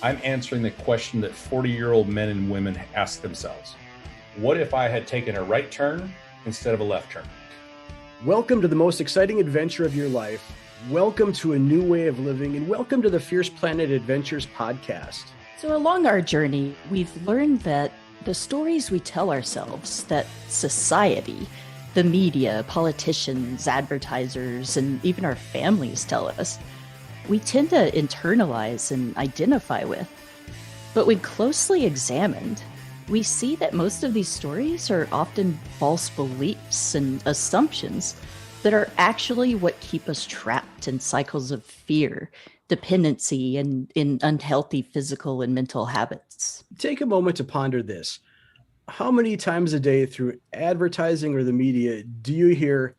I'm answering the question that 40-year-old men and women ask themselves. What if I had taken a right turn instead of a left turn? Welcome to the most exciting adventure of your life. Welcome to a new way of living, and welcome to the Fierce Planet Adventures podcast. So along our journey, we've learned that the stories we tell ourselves, that society, the media, politicians, advertisers, and even our families tell us, we tend to internalize and identify with. But when closely examined, we see that most of these stories are often false beliefs and assumptions that are actually what keep us trapped in cycles of fear, dependency, and in unhealthy physical and mental habits. Take a moment to ponder this. How many times a day through advertising or the media do you hear,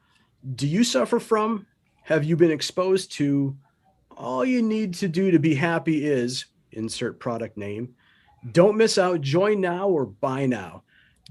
do you suffer from, have you been exposed to, all you need to do to be happy is, insert product name, don't miss out, join now or buy now.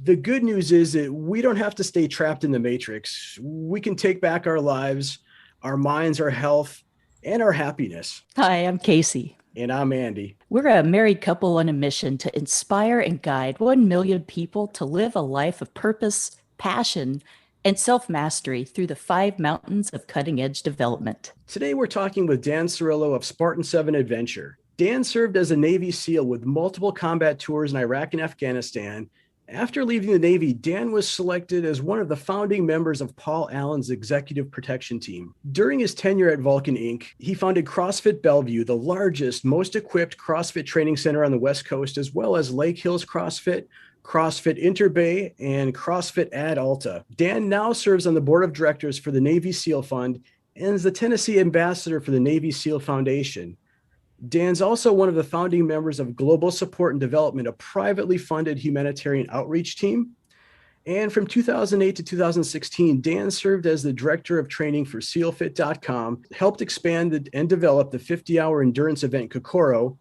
The good news is that we don't have to stay trapped in the matrix. We can take back our lives, our minds, our health, and our happiness. Hi, I'm Casey. And I'm Andy. We're a married couple on a mission to inspire and guide 1 million people to live a life of purpose, passion, and self-mastery through the 5 mountains of cutting-edge development. Today we're talking with Dan Cerrillo of Spartan 7 Adventure. Dan served as a Navy SEAL with multiple combat tours in Iraq and Afghanistan. After leaving the Navy, Dan was selected as one of the founding members of Paul Allen's executive protection team. During his tenure at Vulcan Inc., he founded CrossFit Bellevue, the largest, most equipped CrossFit training center on the West Coast, as well as Lake Hills CrossFit, CrossFit Interbay, and CrossFit Ad Alta. Dan now serves on the board of directors for the Navy SEAL Fund and is the Tennessee ambassador for the Navy SEAL Foundation. Dan's also one of the founding members of Global Support and Development, a privately funded humanitarian outreach team. And from 2008 to 2016, Dan served as the director of training for SEALFit.com, helped expand and develop the 50-hour endurance event Kokoro,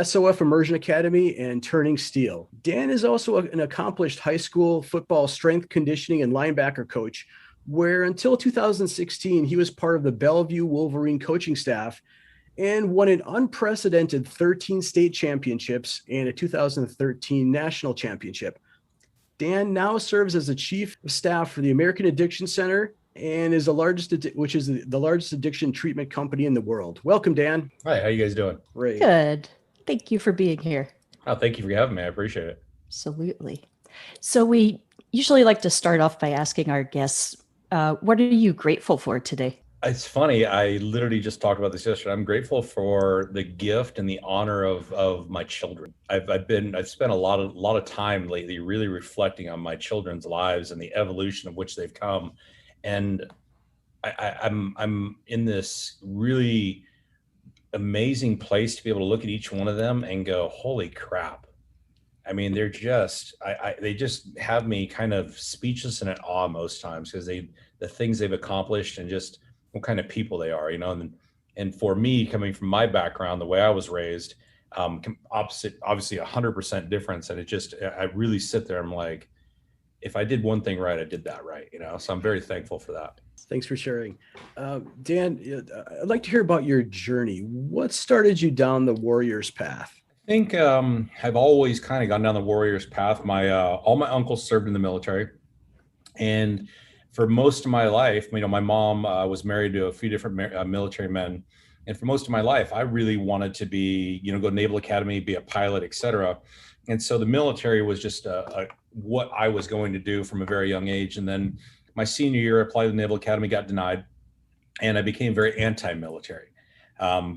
SOF Immersion Academy, and Turning Steel. Dan is also an accomplished high school football strength conditioning and linebacker coach, where until 2016, he was part of the Bellevue Wolverine coaching staff and won an unprecedented 13 state championships and a 2013 national championship. Dan now serves as the chief of staff for the American Addiction Center and is the largest addiction treatment company in the world. Welcome, Dan. Hi, how you guys doing? Great. Good. Thank you for being here. Oh, thank you for having me. I appreciate it. Absolutely. So we usually like to start off by asking our guests, what are you grateful for today? It's funny. I literally just talked about this yesterday. I'm grateful for the gift and the honor of my children. I've spent a lot of time lately really reflecting on my children's lives and the evolution of which they've come. And I'm in this really amazing place to be able to look at each one of them and go, holy crap. I mean, they're just, they just have me kind of speechless and in awe most times because the things they've accomplished and just what kind of people they are, and for me, coming from my background, the way I was raised, opposite, obviously 100% difference. And I really sit there. I'm like, if I did one thing right, I did that right, so I'm very thankful for that. Thanks for sharing. Dan, I'd like to hear about your journey. What started you down the warrior's path? I think I've always kind of gone down the warrior's path. All my uncles served in the military, and for most of my life, my mom was married to a few different military men. And for most of my life, I really wanted to be, go to Naval Academy, be a pilot, et cetera. And so the military was just what I was going to do from a very young age. And then my senior year, I applied to the Naval Academy, got denied. And I became very anti-military,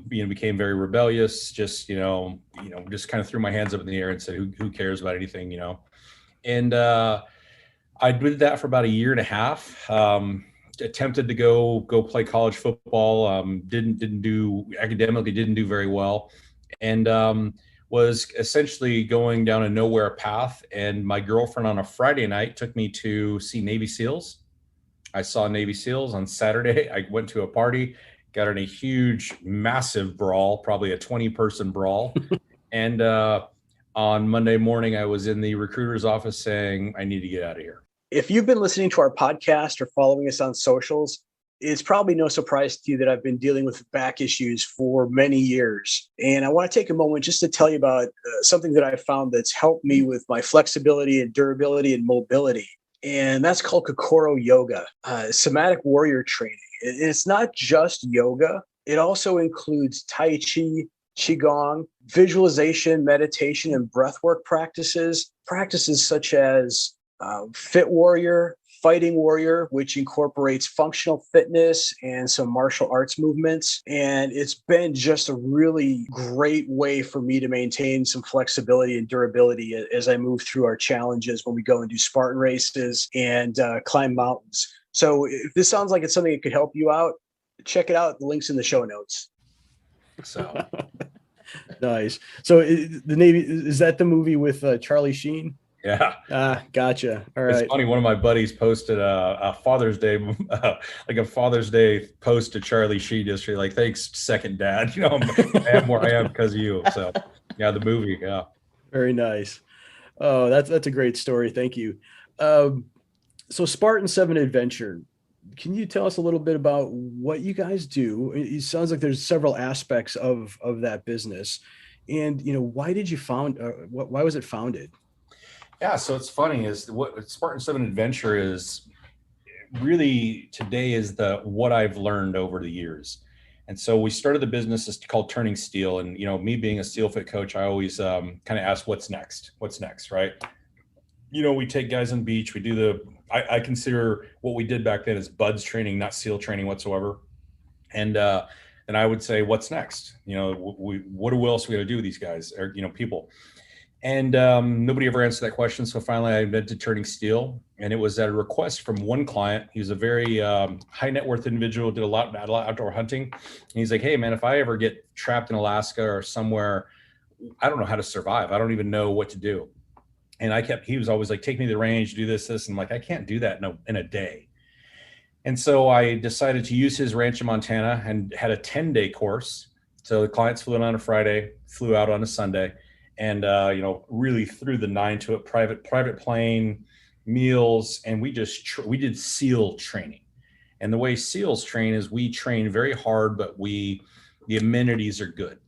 became very rebellious, just kind of threw my hands up in the air and said, who cares about anything, And I did that for about a year and a half. Attempted to go play college football. Didn't do very well, and was essentially going down a nowhere path. And my girlfriend on a Friday night took me to see Navy SEALs. I saw Navy SEALs on Saturday. I went to a party, got in a huge, massive brawl, probably a 20-person brawl, and on Monday morning, I was in the recruiter's office saying, I need to get out of here. If you've been listening to our podcast or following us on socials, it's probably no surprise to you that I've been dealing with back issues for many years. And I want to take a moment just to tell you about something that I found that's helped me with my flexibility and durability and mobility. And that's called Kokoro Yoga, somatic warrior training. It's not just yoga, it also includes Tai Chi, Qigong, visualization, meditation, and breathwork practices. Practices such as Fit Warrior, Fighting Warrior, which incorporates functional fitness and some martial arts movements. And it's been just a really great way for me to maintain some flexibility and durability as I move through our challenges when we go and do Spartan races and climb mountains. So if this sounds like it's something that could help you out, check it out. The link's in the show notes. So nice. So the Navy, is that the movie with Charlie Sheen? yeah. Gotcha. All right. It's funny. One of my buddies posted a Father's Day, like a Father's Day post to Charlie Sheen yesterday. Like, thanks, second dad. You know, I am where I am because of you. So, yeah, the movie. Yeah. Very nice. Oh, that's a great story. Thank you. So Spartan 7 Adventure, can you tell us a little bit about what you guys do? It sounds like there's several aspects of that business, and why did you why was it founded? Yeah, so it's funny is what Spartan 7 Adventure is really today is what I've learned over the years. And so we started the business, it's called Turning Steel. And, me being a steel fit coach, I always kind of ask what's next, right? We take guys on the beach, we do I consider what we did back then as buds training, not SEAL training whatsoever. And then I would say, what's next? What else are we going to do with these guys or, people? And nobody ever answered that question. So finally I invented Turning Steel, and it was at a request from one client. He was a very high net worth individual, did a lot of outdoor hunting. And he's like, hey man, if I ever get trapped in Alaska or somewhere, I don't know how to survive. I don't even know what to do. And he was always like, take me to the range, do this. And I'm like, I can't do that in a day. And so I decided to use his ranch in Montana and had a 10-day course. So the clients flew in on a Friday, flew out on a Sunday. And, really threw the 9 to it, private plane, meals. And we did SEAL training. And the way SEALs train is we train very hard, but the amenities are good.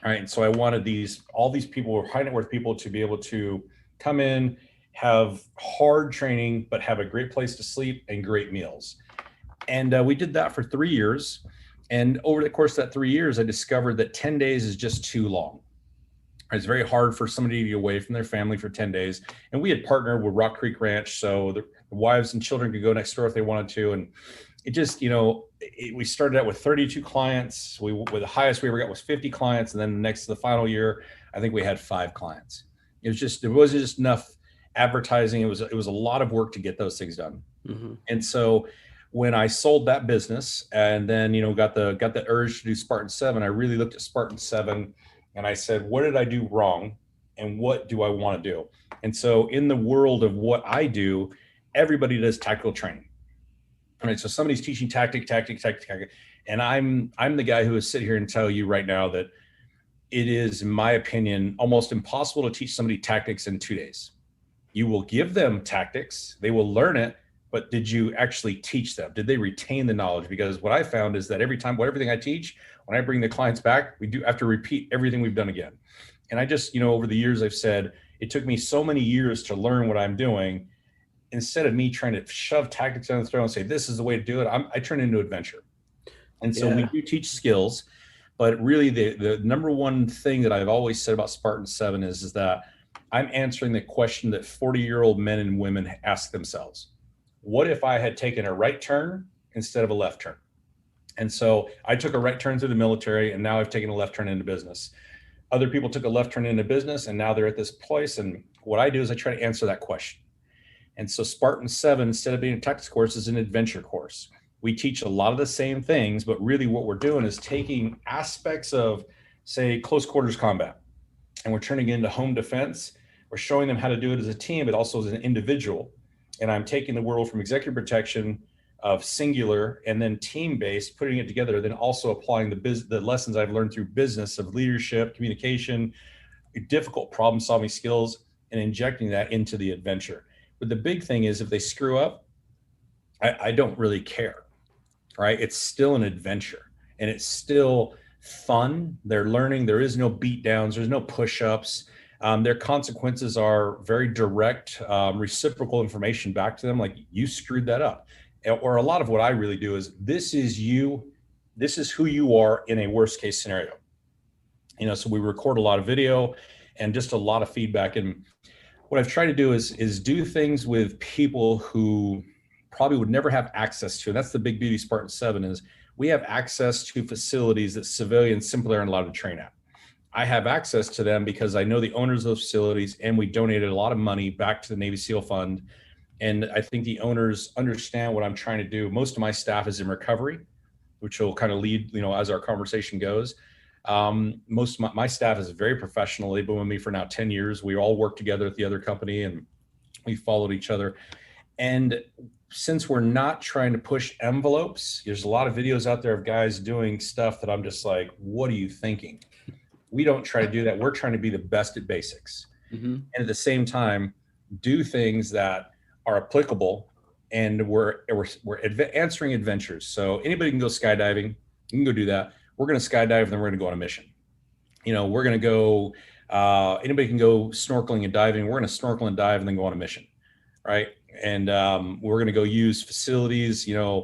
All right. And so I wanted all these people, high net worth people, to be able to come in, have hard training, but have a great place to sleep and great meals. And we did that for 3 years. And over the course of that 3 years, I discovered that 10 days is just too long. It's very hard for somebody to get away from their family for 10 days. And we had partnered with Rock Creek Ranch, so the wives and children could go next door if they wanted to. And it just, we started out with 32 clients. The highest we ever got was 50 clients. And then the final year, I think we had 5 clients. There wasn't just enough advertising. It was a lot of work to get those things done. Mm-hmm. And so when I sold that business and then, got the urge to do Spartan 7, I really looked at Spartan 7 and I said, what did I do wrong? And what do I want to do? And so in the world of what I do, everybody does tactical training. All right. So somebody's teaching tactic. And I'm the guy who will sit here and tell you right now that it is, in my opinion, almost impossible to teach somebody tactics in 2 days. You will give them tactics, they will learn it, but did you actually teach them? Did they retain the knowledge? Because what I found is that everything I teach, when I bring the clients back, we do have to repeat everything we've done again. And I just, over the years, I've said, it took me so many years to learn what I'm doing. Instead of me trying to shove tactics down the throat and say, this is the way to do it, I turn into adventure. And so we do teach skills, but really the number one thing that I've always said about Spartan 7 is that I'm answering the question that 40-year-old men and women ask themselves. What if I had taken a right turn instead of a left turn? And so I took a right turn through the military, and now I've taken a left turn into business. Other people took a left turn into business, and now they're at this place. And what I do is I try to answer that question. And so Spartan 7, instead of being a tactics course, is an adventure course. We teach a lot of the same things, but really what we're doing is taking aspects of, say, close quarters combat, and we're turning it into home defense. We're showing them how to do it as a team, but also as an individual. And I'm taking the world from executive protection of singular and then team-based, putting it together, then also applying the lessons I've learned through business of leadership, communication, difficult problem-solving skills, and injecting that into the adventure. But the big thing is if they screw up, I don't really care. right? It's still an adventure and it's still fun. They're learning. There is no beat downs. There's no push-ups. Their consequences are very direct, reciprocal information back to them. Like, you screwed that up. Or a lot of what I really do is, this is you. This is who you are in a worst case scenario. So we record a lot of video and just a lot of feedback. And what I've tried to do is do things with people who probably would never have access to. And that's the big beauty of Spartan 7 is we have access to facilities that civilians simply aren't allowed to train at. I have access to them because I know the owners of those facilities, and we donated a lot of money back to the Navy SEAL Fund. And I think the owners understand what I'm trying to do. Most of my staff is in recovery, which will kind of lead, as our conversation goes. Most of my staff is very professional. They've been with me for now 10 years. We all work together at the other company and we followed each other. And since we're not trying to push envelopes, there's a lot of videos out there of guys doing stuff that I'm just like, what are you thinking? We don't try to do that. We're trying to be the best at basics. Mm-hmm. And at the same time, do things that are applicable. And we're answering adventures. So anybody can go skydiving. You can go do that. We're going to skydive, and then we're going to go on a mission. We're going to go, anybody can go snorkeling and diving. We're going to snorkel and dive and then go on a mission. Right. And we're going to go use facilities. We have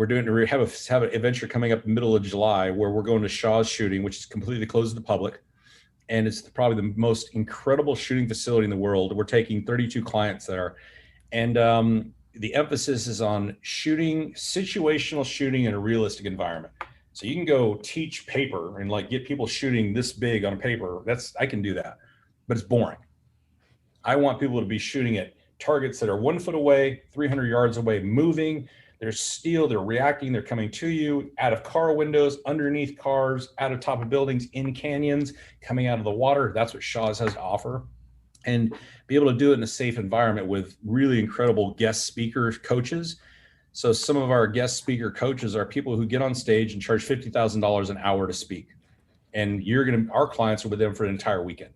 an adventure coming up in the middle of July where we're going to Shaw's shooting, which is completely closed to the public. And it's probably the most incredible shooting facility in the world. We're taking 32 clients there. And the emphasis is on shooting, situational shooting in a realistic environment. So you can go teach paper and get people shooting this big on a paper. I can do that, but it's boring. I want people to be shooting at targets that are 1 foot away, 300 yards away, moving. They're steel, they're reacting, they're coming to you, out of car windows, underneath cars, out of top of buildings, in canyons, coming out of the water. That's what Shaw's has to offer. And be able to do it in a safe environment with really incredible guest speaker coaches. So some of our guest speaker coaches are people who get on stage and charge $50,000 an hour to speak. And our clients are with them for an entire weekend.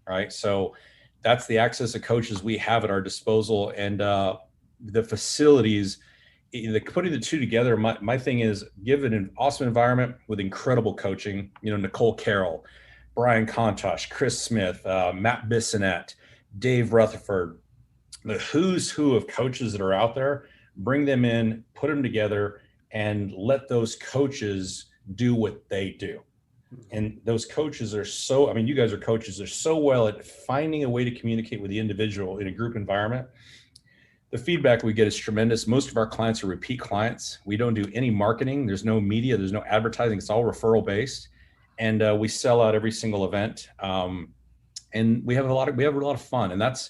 Right. So that's the access of coaches we have at our disposal. And the facilities, putting the two together, my thing is give it an awesome environment with incredible coaching. Nicole Carroll, Brian Contosh, Chris Smith, Matt Bissonette, Dave Rutherford, the who's who of coaches that are out there. Bring them in, put them together, and let those coaches do what they do. And those coaches are you guys are coaches, they're so well at finding a way to communicate with the individual in a group environment. The feedback we get is tremendous. Most of our clients are repeat clients. We don't do any marketing. There's no media, there's no advertising. It's all referral based. And we sell out every single event. And we have a lot of fun. And that's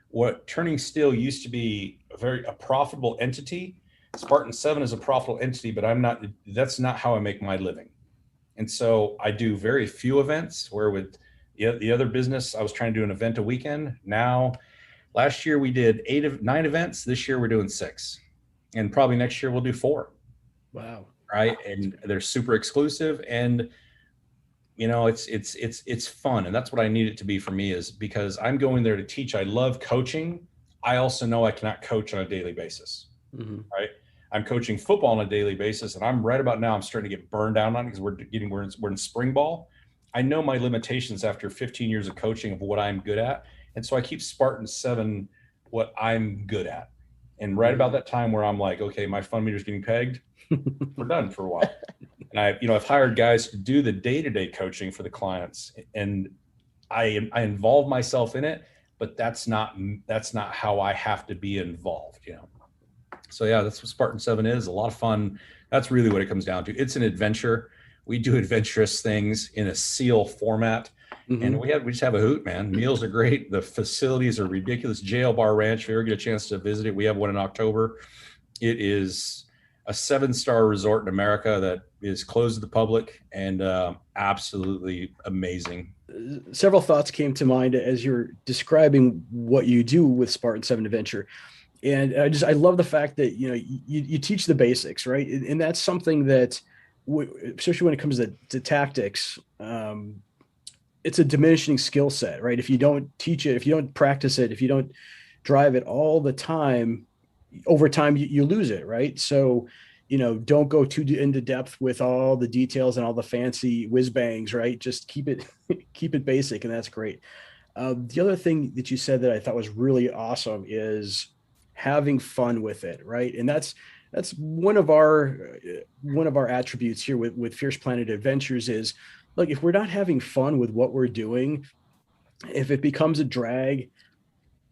what Turning Steel used to be, a profitable entity. Spartan 7 is a profitable entity, but that's not how I make my living. And so I do very few events, where with the other business, I was trying to do an event a weekend. Now, last year we did 9 events. This year we're doing 6. And probably next year we'll do 4. Wow. Right. And they're super exclusive. And it's fun. And that's what I need it to be for me, is because I'm going there to teach. I love coaching. I also know I cannot coach on a daily basis. Mm-hmm. Right. I'm coaching football on a daily basis. And I'm right about now, I'm starting to get burned down on it because we're in spring ball. I know my limitations after 15 years of coaching of what I'm good at. And so I keep Spartan 7 what I'm good at. And right about that time where I'm like, okay, my fun meter's getting pegged, we're done for a while. And I've hired guys to do the day-to-day coaching for the clients, and I involve myself in it, but that's not how I have to be involved, So yeah, that's what Spartan 7 is. A lot of fun. That's really what it comes down to. It's an adventure. We do adventurous things in a SEAL format. Mm-hmm. And we just have a hoot, man. Meals are great. The facilities are ridiculous. Jail Bar Ranch, if you ever get a chance to visit it, we have one in October. It is a 7-star resort in America that is closed to the public and absolutely amazing. Several thoughts came to mind as you're describing what you do with Spartan 7 Adventure. And I love the fact that, you teach the basics, right? And that's something that, especially when it comes to tactics, it's a diminishing skill set, right? If you don't teach it, if you don't practice it, if you don't drive it all the time, over time, you lose it, right? So don't go too into depth with all the details and all the fancy whiz bangs, right? Just keep it keep it basic, and that's great. The other thing that you said that I thought was really awesome is having fun with it, right? And that's one of our attributes here with Fierce Planet Adventures is, look, if we're not having fun with what we're doing, if it becomes a drag,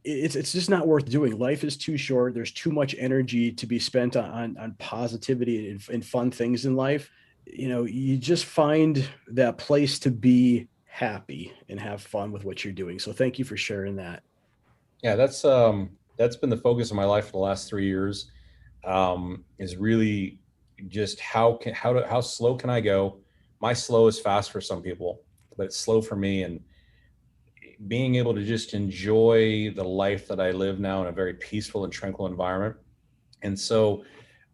it's just not worth doing. Life is too short. There's too much energy to be spent on positivity and fun things in life. You just find that place to be happy and have fun with what you're doing. So thank you for sharing that. Yeah, that's been the focus of my life for the last 3 years. Is really just how slow can I go? My slow is fast for some people, but it's slow for me. And being able to just enjoy the life that I live now in a very peaceful and tranquil environment. And so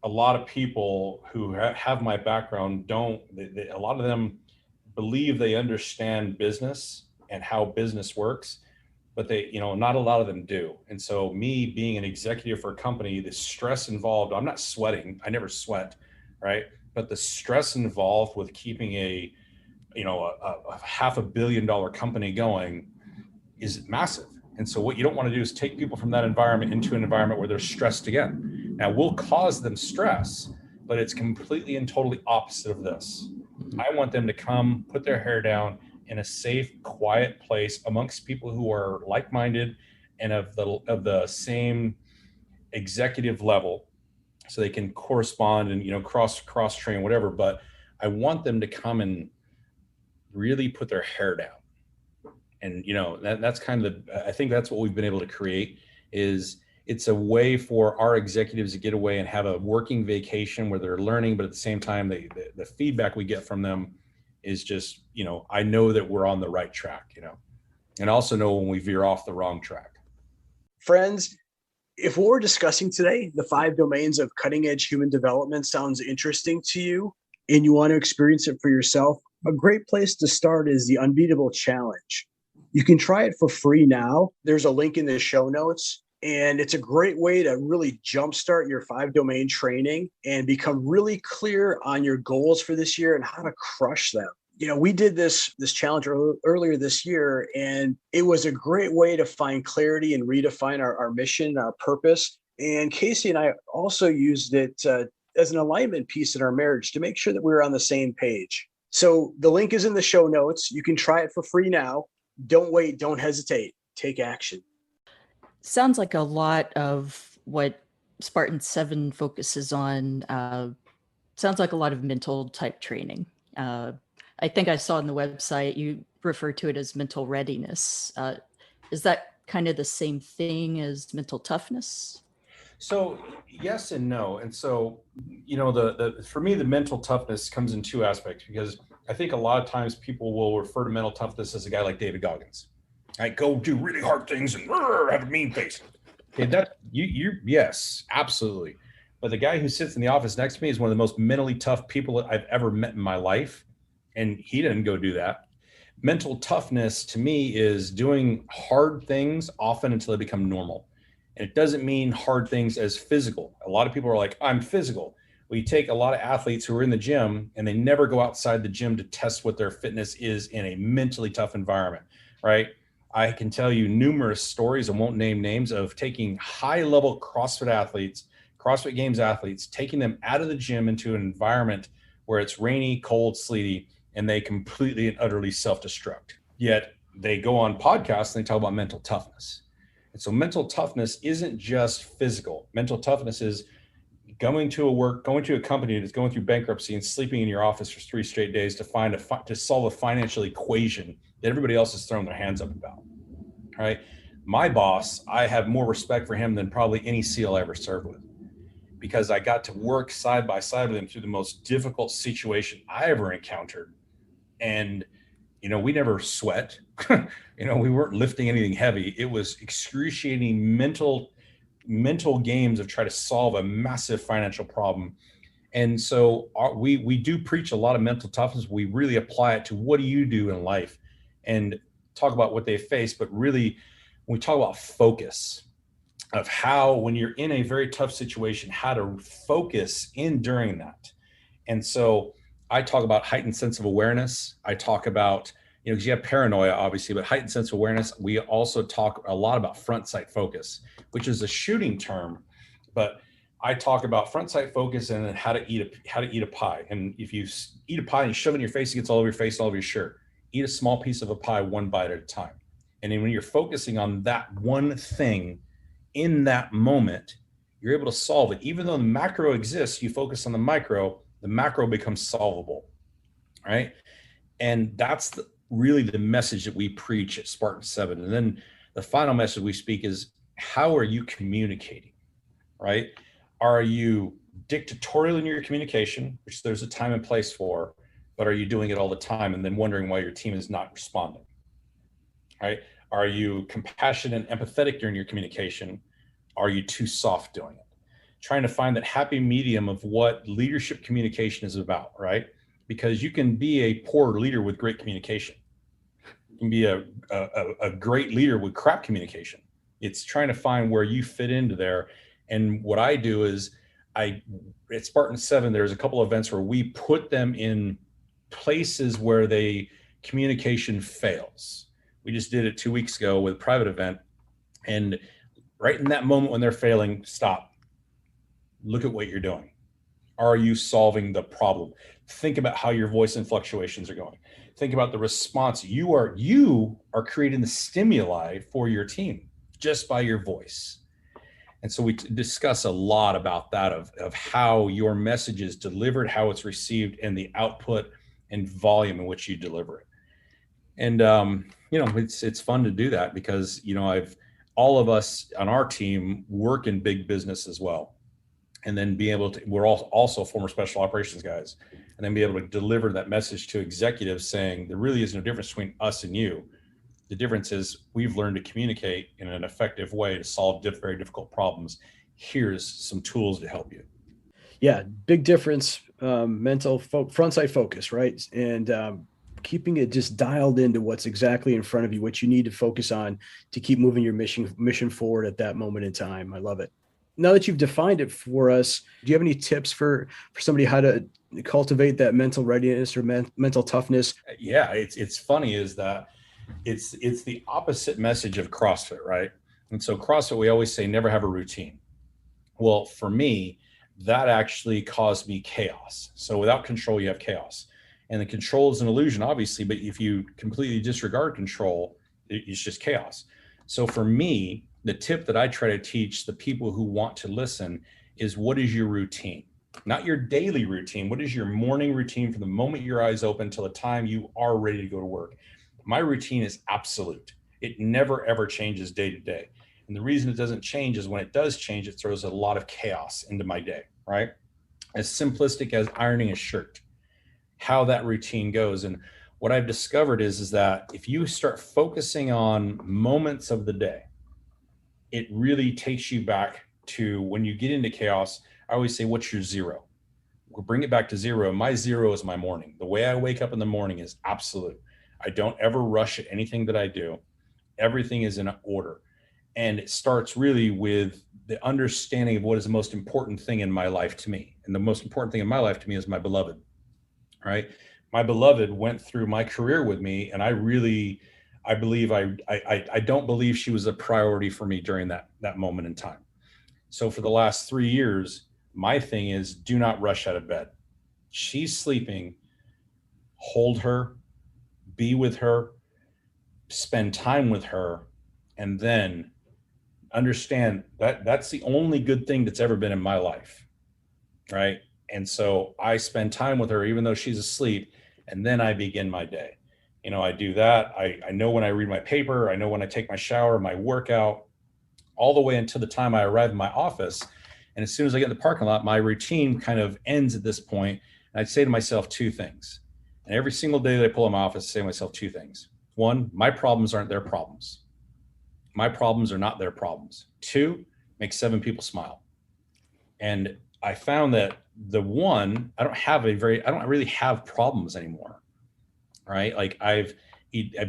a lot of people who have my background a lot of them believe they understand business and how business works, but not a lot of them do. And so me being an executive for a company, the stress involved, I'm not sweating. I never sweat, right? But the stress involved with keeping a $500 million company going is massive. And so what you don't want to do is take people from that environment into an environment where they're stressed again. Now we'll cause them stress, but it's completely and totally opposite of this. I want them to come put their hair down in a safe, quiet place amongst people who are like-minded and of the same executive level, so they can correspond and cross train, whatever. But I want them to come and really put their hair down. And that's kind of I think that's what we've been able to create. Is it's a way for our executives to get away and have a working vacation where they're learning, but at the same time, the feedback we get from them is just, I know that we're on the right track, and also know when we veer off the wrong track. Friends, if what we're discussing today, the 5 domains of cutting edge human development, sounds interesting to you and you want to experience it for yourself, a great place to start is the Unbeatable Challenge. You can try it for free now. There's a link in the show notes, and it's a great way to really jumpstart your 5 domain training and become really clear on your goals for this year and how to crush them. We did this challenge earlier this year, and it was a great way to find clarity and redefine our mission, our purpose. And Casey and I also used it as an alignment piece in our marriage to make sure that we were on the same page. So the link is in the show notes. You can try it for free now. Don't wait. Don't hesitate. Take action. Sounds like a lot of what Spartan 7 focuses on. Sounds like a lot of mental type training. I think I saw on the website you refer to it as mental readiness. Is that kind of the same thing as mental toughness? So yes and no. And so, for me, the mental toughness comes in 2 aspects, because I think a lot of times people will refer to mental toughness as a guy like David Goggins. Like, go do really hard things and have a mean face. Okay, that yes, absolutely. But the guy who sits in the office next to me is one of the most mentally tough people I've ever met in my life. And he didn't go do that. Mental toughness to me is doing hard things often until they become normal. And it doesn't mean hard things as physical. A lot of people are like, I'm physical. Well, you take a lot of athletes who are in the gym and they never go outside the gym to test what their fitness is in a mentally tough environment, right? I can tell you numerous stories, and won't name names, of taking high-level CrossFit athletes, CrossFit Games athletes, taking them out of the gym into an environment where it's rainy, cold, sleety, and they completely and utterly self-destruct. Yet they go on podcasts and they talk about mental toughness. And so mental toughness isn't just physical. Mental toughness is going to a company that's going through bankruptcy and sleeping in your office for 3 straight days to solve a financial equation that everybody else has thrown their hands up about. All right. My boss, I have more respect for him than probably any SEAL I ever served with, because I got to work side by side with him through the most difficult situation I ever encountered. And we never sweat. We weren't lifting anything heavy. It was excruciating mental games of trying to solve a massive financial problem. And so we do preach a lot of mental toughness. We really apply it to what do you do in life and talk about what they face. But really, when we talk about focus, of how, when you're in a very tough situation, how to focus in during that. And so I talk about heightened sense of awareness. I talk about, because you have paranoia, obviously, but heightened sense of awareness. We also talk a lot about front sight focus, which is a shooting term, but I talk about front sight focus and then how to eat a pie. And if you eat a pie and you shove it in your face, it gets all over your face, all over your shirt. Eat a small piece of a pie, one bite at a time. And then when you're focusing on that one thing in that moment, you're able to solve it. Even though the macro exists, you focus on the macro becomes solvable, right? And that's really the message that we preach at Spartan 7. And then the final message we speak is, how are you communicating, right? Are you dictatorial in your communication, which there's a time and place for, but are you doing it all the time and then wondering why your team is not responding, right? Are you compassionate and empathetic during your communication? Are you too soft doing it? Trying to find that happy medium of what leadership communication is about, right? Because you can be a poor leader with great communication. You can be a great leader with crap communication. It's trying to find where you fit into there. And what I do is at Spartan 7, there's a couple of events where we put them in places where communication fails. We just did it 2 weeks ago with a private event. And right in that moment when they're failing, stop. Look at what you're doing. Are you solving the problem? Think about how your voice and fluctuations are going. Think about the response. You are creating the stimuli for your team just by your voice. And so we discuss a lot about that of how your message is delivered, how it's received, and the output and volume in which you deliver it. And it's fun to do that because all of us on our team work in big business as well. And then we're also former special operations guys, and then be able to deliver that message to executives saying there really is no difference between us and you. The difference is we've learned to communicate in an effective way to solve very difficult problems. Here's some tools to help you. Yeah, big difference. Mental front sight focus, right? And keeping it just dialed into what's exactly in front of you, what you need to focus on to keep moving your mission forward at that moment in time. I love it. Now that you've defined it for us, do you have any tips for somebody how to cultivate that mental readiness or mental toughness? Yeah, it's funny is that it's the opposite message of CrossFit, right? And so CrossFit, we always say never have a routine. Well, for me, that actually caused me chaos. So without control, you have chaos. And the control is an illusion, obviously, but if you completely disregard control, it's just chaos. So for me, the tip that I try to teach the people who want to listen is, what is your routine? Not your daily routine. What is your morning routine from the moment your eyes open till the time you are ready to go to work? My routine is absolute. It never, ever changes day to day. And the reason it doesn't change is when it does change, it throws a lot of chaos into my day, right? As simplistic as ironing a shirt, how that routine goes. And what I've discovered is that if you start focusing on moments of the day, it really takes you back to when you get into chaos. I always say, what's your zero? We'll bring it back to zero. My zero is my morning. The way I wake up in the morning is absolute. I don't ever rush at anything that I do. Everything is in order. And it starts really with the understanding of what is the most important thing in my life to me. And the most important thing in my life to me is my beloved, right? My beloved went through my career with me, and I don't believe she was a priority for me during that moment in time. So for the last 3 years, my thing is, do not rush out of bed. She's sleeping, hold her, be with her, spend time with her, and then understand that that's the only good thing that's ever been in my life, right? And so I spend time with her even though she's asleep, and then I begin my day. I do that. I know when I read my paper, I know when I take my shower, my workout, all the way until the time I arrive in my office. And as soon as I get in the parking lot, my routine kind of ends at this point. And I'd say to myself 2 things. And every single day that I pull in my office, I say to myself 2 things. 1, my problems aren't their problems. My problems are not their problems. 2, make 7 people smile. And I found that I don't really have problems anymore, right? Like I've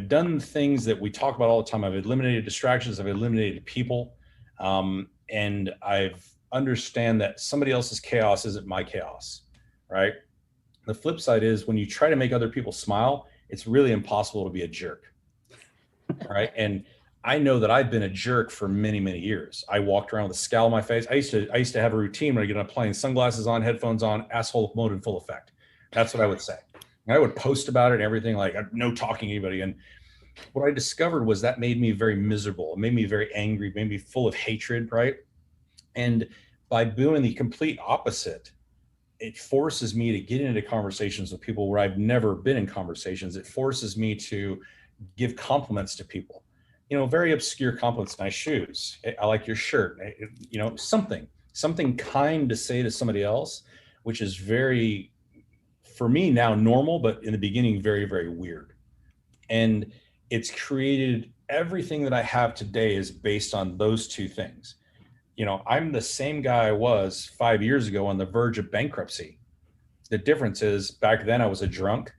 done things that we talk about all the time. I've eliminated distractions. I've eliminated people. And I've understand that somebody else's chaos isn't my chaos, right? The flip side is when you try to make other people smile, it's really impossible to be a jerk, right? And I know that I've been a jerk for many, many years. I walked around with a scowl on my face. I used to have a routine when I get on a plane, sunglasses on, headphones on, asshole mode in full effect. That's what I would say. And I would post about it and everything, like no talking to anybody. And what I discovered was that made me very miserable. It made me very angry, made me full of hatred, right? And by doing the complete opposite, it forces me to get into conversations with people where I've never been in conversations. It forces me to give compliments to people, very obscure compliments. Nice shoes. I like your shirt. Something kind to say to somebody else, which is very, for me now, normal, but in the beginning, very, very weird. And it's created everything that I have today is based on those two things. I'm the same guy I was 5 years ago on the verge of bankruptcy. The difference is back then I was a drunk,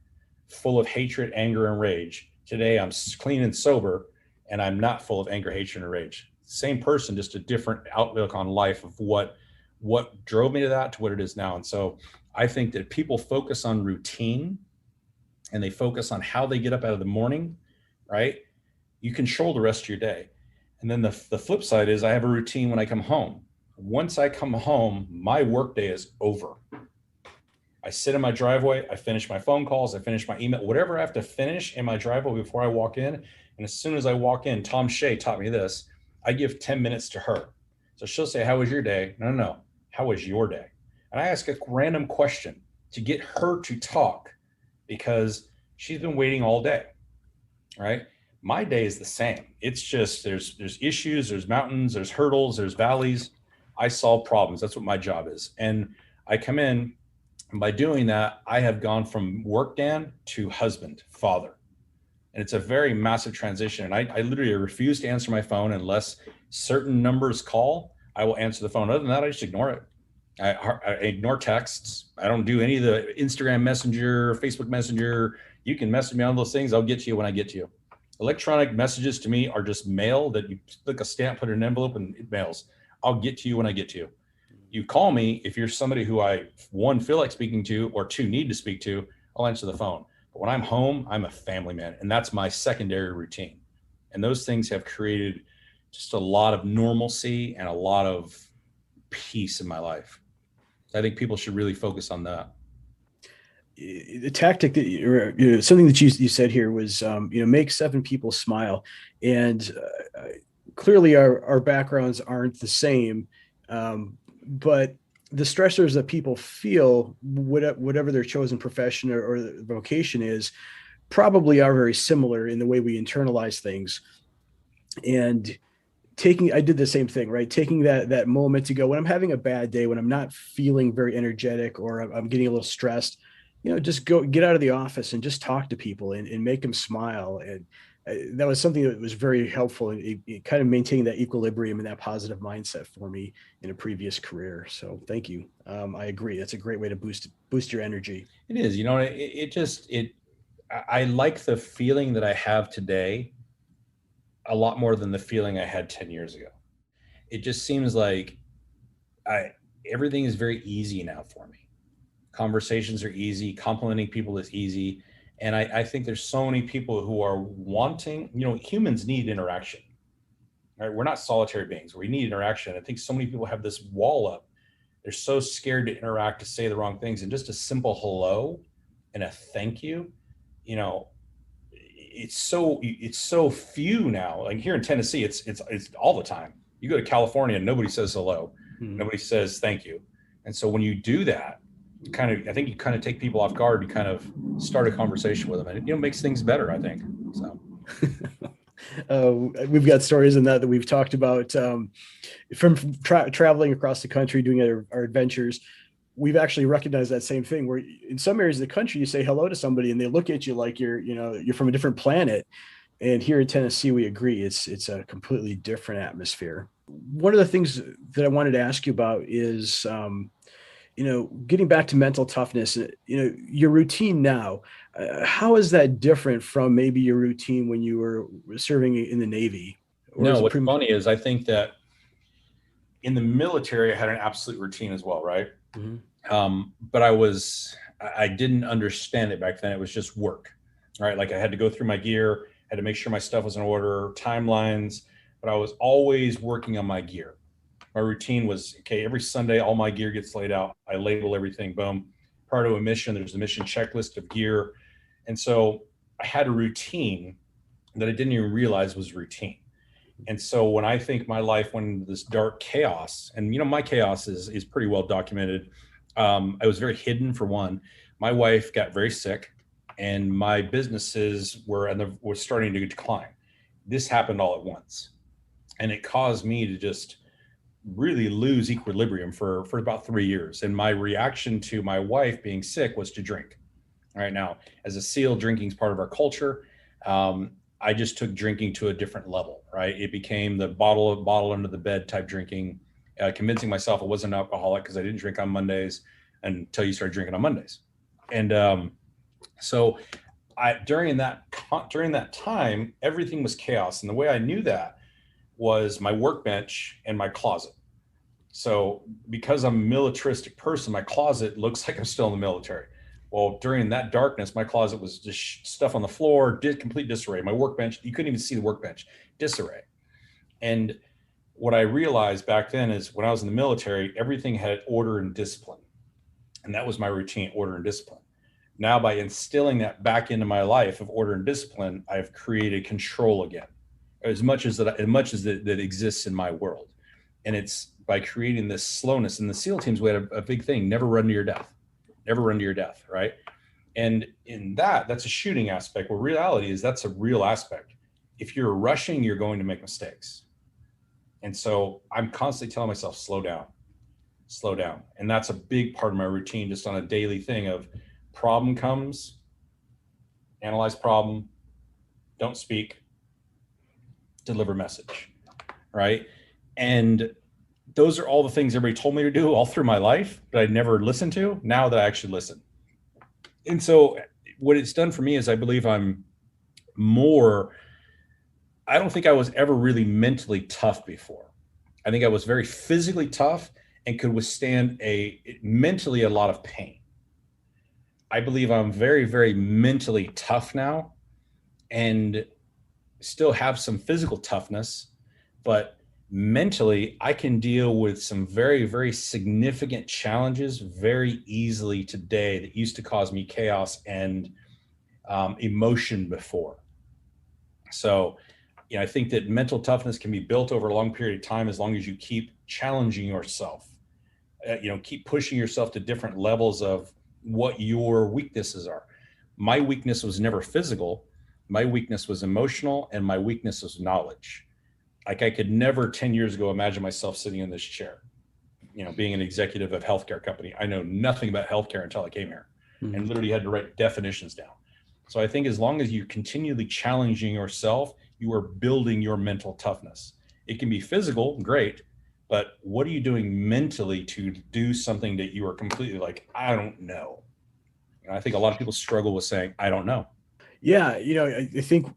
full of hatred, anger, and rage. Today I'm clean and sober, and I'm not full of anger, hatred, and rage. Same person, just a different outlook on life of what drove me to that to what it is now. And so I think that people focus on routine and they focus on how they get up out of the morning, right? You control the rest of your day. And then the flip side is I have a routine when I come home. Once I come home, my workday is over. I sit in my driveway, I finish my phone calls, I finish my email, whatever I have to finish in my driveway before I walk in. And as soon as I walk in, Tom Shea taught me this, I give 10 minutes to her. So she'll say, how was your day? No. How was your day? And I ask a random question to get her to talk because she's been waiting all day, right? My day is the same. It's just there's issues, there's mountains, there's hurdles, there's valleys. I solve problems. That's what my job is. And I come in, and by doing that, I have gone from work Dan to husband, father. And it's a very massive transition. And I literally refuse to answer my phone unless certain numbers call. I will answer the phone. Other than that, I just ignore it. I ignore texts. I don't do any of the Instagram Messenger, Facebook Messenger. You can message me on those things. I'll get to you when I get to you. Electronic messages to me are just mail that you click a stamp, put it in an envelope, and it mails. I'll get to you when I get to you. You call me if you're somebody who I, one, feel like speaking to, or two, need to speak to, I'll answer the phone. But when I'm home, I'm a family man, and that's my secondary routine. And those things have created just a lot of normalcy and a lot of peace in my life. I think people should really focus on that. The tactic that something that you said here was make 7 people smile, and clearly our backgrounds aren't the same, but the stressors that people feel, whatever their chosen profession or vocation is, probably are very similar in the way we internalize things. And I did the same thing, right? Taking that moment to go, when I'm having a bad day, when I'm not feeling very energetic, or I'm getting a little stressed, just get out of the office and just talk to people and make them smile. And that was something that was very helpful in kind of maintaining that equilibrium and that positive mindset for me in a previous career. So thank you. I agree. That's a great way to boost your energy. It is, I like the feeling that I have today a lot more than the feeling I had 10 years ago. It just seems like everything is very easy now for me. Conversations are easy. Complimenting people is easy. And I think there's so many people who are wanting, humans need interaction, right? We're not solitary beings. We need interaction. I think so many people have this wall up. They're so scared to interact, to say the wrong things. And just a simple hello and a thank you, it's so few now. Like here in Tennessee, it's all the time. You go to California, nobody says hello. Nobody says thank you. And so when you do that, I think you kind of take people off guard. You kind of start a conversation with them, and it makes things better, I think. So we've got stories in that we've talked about from traveling across the country, doing our adventures. We've actually recognized that same thing, where in some areas of the country, you say hello to somebody and they look at you like you're from a different planet. And here in Tennessee, we agree it's a completely different atmosphere. One of the things that I wanted to ask you about is, getting back to mental toughness, your routine now, how is that different from maybe your routine when you were serving in the Navy? What's funny is I think that in the military, I had an absolute routine as well, right? Mm-hmm. But I didn't understand it back then. It was just work, right? Like I had to go through my gear, had to make sure my stuff was in order, timelines, but I was always working on my gear. My routine was, okay, every Sunday, all my gear gets laid out. I label everything, boom. Prior to a mission, there's a mission checklist of gear. And so I had a routine that I didn't even realize was routine. And so when I think my life went into this dark chaos, and my chaos is pretty well documented. I was very hidden, for one. My wife got very sick, and my businesses were starting to decline. This happened all at once, and it caused me to just really lose equilibrium for about 3 years. And my reaction to my wife being sick was to drink. All right, now, as a SEAL, drinking is part of our culture. I just took drinking to a different level, right? It became the bottle under the bed type drinking, convincing myself I wasn't an alcoholic because I didn't drink on Mondays until you start drinking on Mondays. And so during that time, everything was chaos. And the way I knew that was my workbench and my closet. So because I'm a militaristic person, my closet looks like I'm still in the military. Well, during that darkness, my closet was just stuff on the floor, complete disarray. My workbench, you couldn't even see the workbench, disarray. And what I realized back then is when I was in the military, everything had order and discipline. And that was my routine, order and discipline. Now, by instilling that back into my life of order and discipline, I've created control again, as much as that exists in my world. And it's by creating this slowness. In the SEAL teams, we had a big thing: never run to your death. Never run to your death, right? And in that's a shooting aspect. Where reality is that's a real aspect. If you're rushing, you're going to make mistakes. And so I'm constantly telling myself, slow down. And that's a big part of my routine, just on a daily thing of problem comes, analyze problem, don't speak, deliver message, right? And those are all the things everybody told me to do all through my life, but I never listened to. Now that I actually listen. And so what it's done for me is I believe I'm more, I don't think I was ever really mentally tough before. I think I was very physically tough and could withstand mentally a lot of pain. I believe I'm very, very mentally tough now and still have some physical toughness, but mentally, I can deal with some very, very significant challenges very easily today that used to cause me chaos and emotion before. So, I think that mental toughness can be built over a long period of time as long as you keep challenging yourself, keep pushing yourself to different levels of what your weaknesses are. My weakness was never physical. My weakness was emotional, and my weakness was knowledge. Like I could never 10 years ago imagine myself sitting in this chair, being an executive of a healthcare company. I know nothing about healthcare until I came here and literally had to write definitions down. So I think as long as you're continually challenging yourself, you are building your mental toughness. It can be physical, great, but what are you doing mentally to do something that you are completely like, I don't know? And I think a lot of people struggle with saying, I don't know. Yeah. I think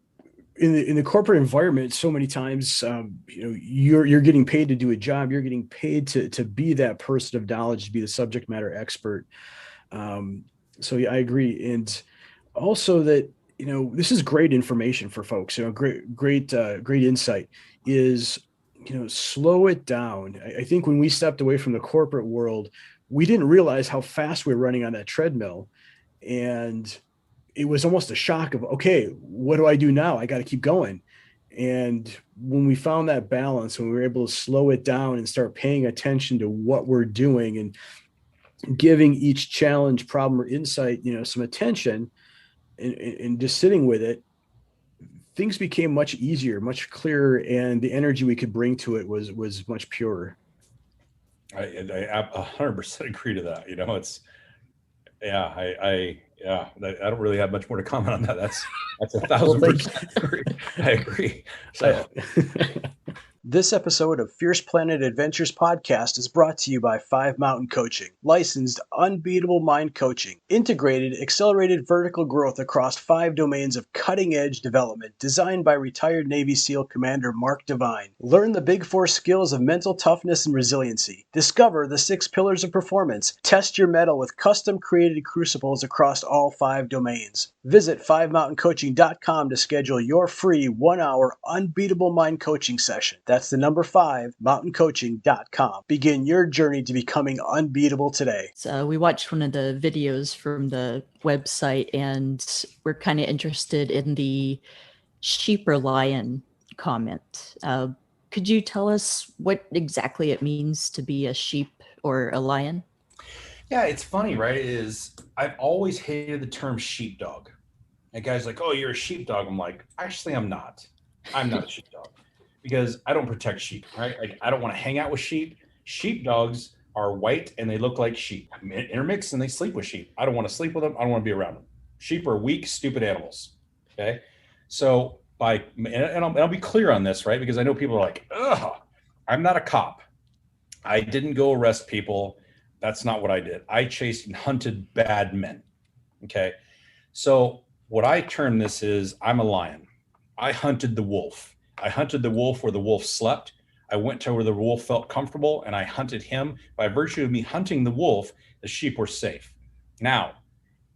in the corporate environment, so many times, you're getting paid to do a job. You're getting paid to be that person of knowledge, to be the subject matter expert. So yeah, I agree. And also that, this is great information for folks, great insight is, slow it down. I think when we stepped away from the corporate world, we didn't realize how fast we were running on that treadmill. And it was almost a shock of, okay, what do I do now? I got to keep going. And when we found that balance, when we were able to slow it down and start paying attention to what we're doing and giving each challenge, problem, or insight, some attention and just sitting with it, things became much easier, much clearer, and the energy we could bring to it was much purer. I 100% agree to that. It's, yeah, I don't really have much more to comment on that. That's 1,000% agree. I agree. So This episode of Fierce Planet Adventures podcast is brought to you by 5 Mountain Coaching, licensed Unbeatable Mind Coaching, integrated accelerated vertical growth across 5 domains of cutting-edge development designed by retired Navy SEAL Commander Mark Devine. Learn the Big 4 skills of mental toughness and resiliency. Discover the 6 pillars of performance. Test your mettle with custom-created crucibles across all 5 domains. Visit 5mountaincoaching.com to schedule your free 1-hour Unbeatable Mind Coaching session. That's the number 5, mountaincoaching.com. Begin your journey to becoming unbeatable today. So we watched one of the videos from the website, and we're kind of interested in the sheep or lion comment. Could you tell us what exactly it means to be a sheep or a lion? Yeah, it's funny, right? I've always hated the term sheepdog. And guys like, oh, you're a sheepdog. I'm like, actually, I'm not. I'm not a sheepdog because I don't protect sheep, right? Like, I don't want to hang out with sheep. Sheepdogs are white and they look like sheep, intermix, and they sleep with sheep. I don't want to sleep with them. I don't want to be around them. Sheep are weak, stupid animals. Okay. So I'll be clear on this, right? Because I know people are like, ugh, I'm not a cop. I didn't go arrest people. That's not what I did. I chased and hunted bad men. Okay. So what I term this is, I'm a lion. I hunted the wolf. I hunted the wolf where the wolf slept. I went to where the wolf felt comfortable and I hunted him. By virtue of me hunting the wolf, the sheep were safe. Now,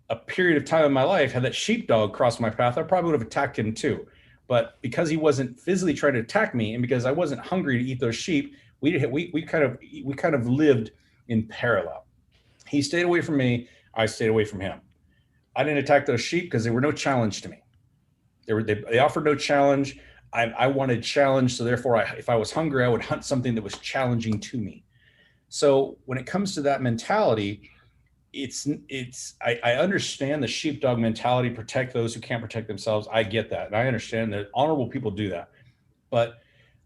a period of time in my life, had that sheepdog crossed my path, I probably would have attacked him too. But because he wasn't physically trying to attack me, and because I wasn't hungry to eat those sheep, we kind of lived in parallel. He stayed away from me. I stayed away from him. I didn't attack those sheep because they were no challenge to me. They offered no challenge. I wanted challenge, so therefore, if I was hungry, I would hunt something that was challenging to me. So when it comes to that mentality, I understand the sheepdog mentality, protect those who can't protect themselves. I get that, and I understand that honorable people do that. But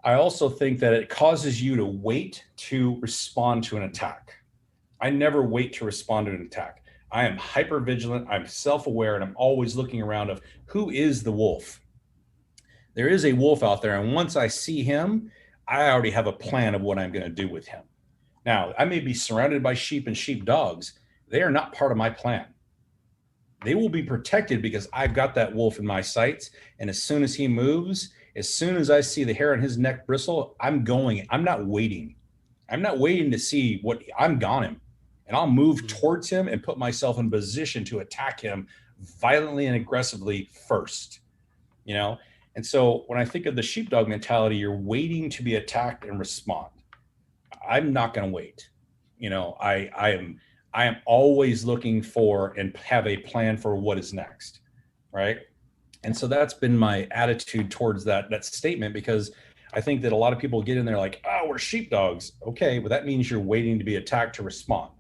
I also think that it causes you to wait to respond to an attack. I never wait to respond to an attack. I am hyper vigilant. I'm self-aware, and I'm always looking around of who is the wolf. There is a wolf out there, and once I see him, I already have a plan of what I'm going to do with him. Now, I may be surrounded by sheep and sheepdogs. They are not part of my plan. They will be protected because I've got that wolf in my sights, and as soon as he moves, as soon as I see the hair on his neck bristle, I'm going. I'm not waiting. I'm not waiting to see what I'm got him. And I'll move towards him and put myself in position to attack him violently and aggressively first, you know? And so when I think of the sheepdog mentality, you're waiting to be attacked and respond. I'm not going to wait. You know, I am always looking for and have a plan for what is next. Right. And so that's been my attitude towards that statement, because I think that a lot of people get in there like, oh, we're sheepdogs. Okay. But that means you're waiting to be attacked to respond.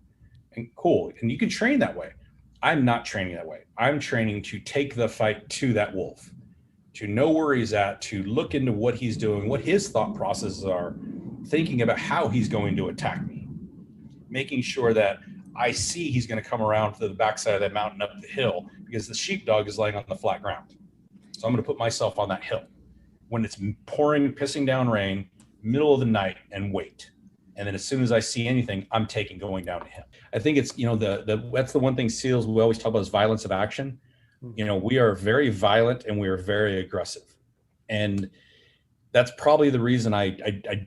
And cool. And you can train that way. I'm not training that way. I'm training to take the fight to that wolf, to know where he's at, to look into what he's doing, what his thought processes are, thinking about how he's going to attack me, making sure that I see he's going to come around to the backside of that mountain up the hill, because the sheepdog is laying on the flat ground. So I'm going to put myself on that hill when it's pouring, pissing down rain, middle of the night, and wait. And then as soon as I see anything, I'm going down to him. I think it's, you know, that's the one thing SEALs, we always talk about, is violence of action. You know, we are very violent and we are very aggressive. And that's probably the reason I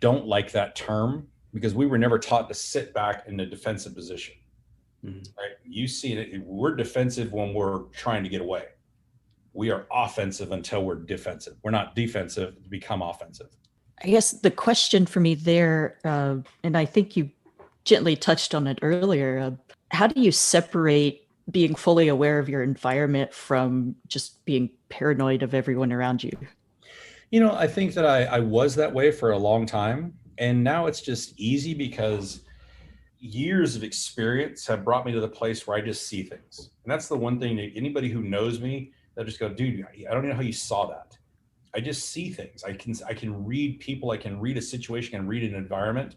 don't like that term, because we were never taught to sit back in a defensive position. Right? You see it, we're defensive when we're trying to get away. We are offensive until we're defensive. We're not defensive to become offensive. I guess the question for me there, and I think you gently touched on it earlier, how do you separate being fully aware of your environment from just being paranoid of everyone around you? You know, I think that I was that way for a long time. And now it's just easy because years of experience have brought me to the place where I just see things. And that's the one thing that anybody who knows me, they'll just go, dude, I don't know how you saw that. I just see things. I can read people. I can read a situation, I can read an environment.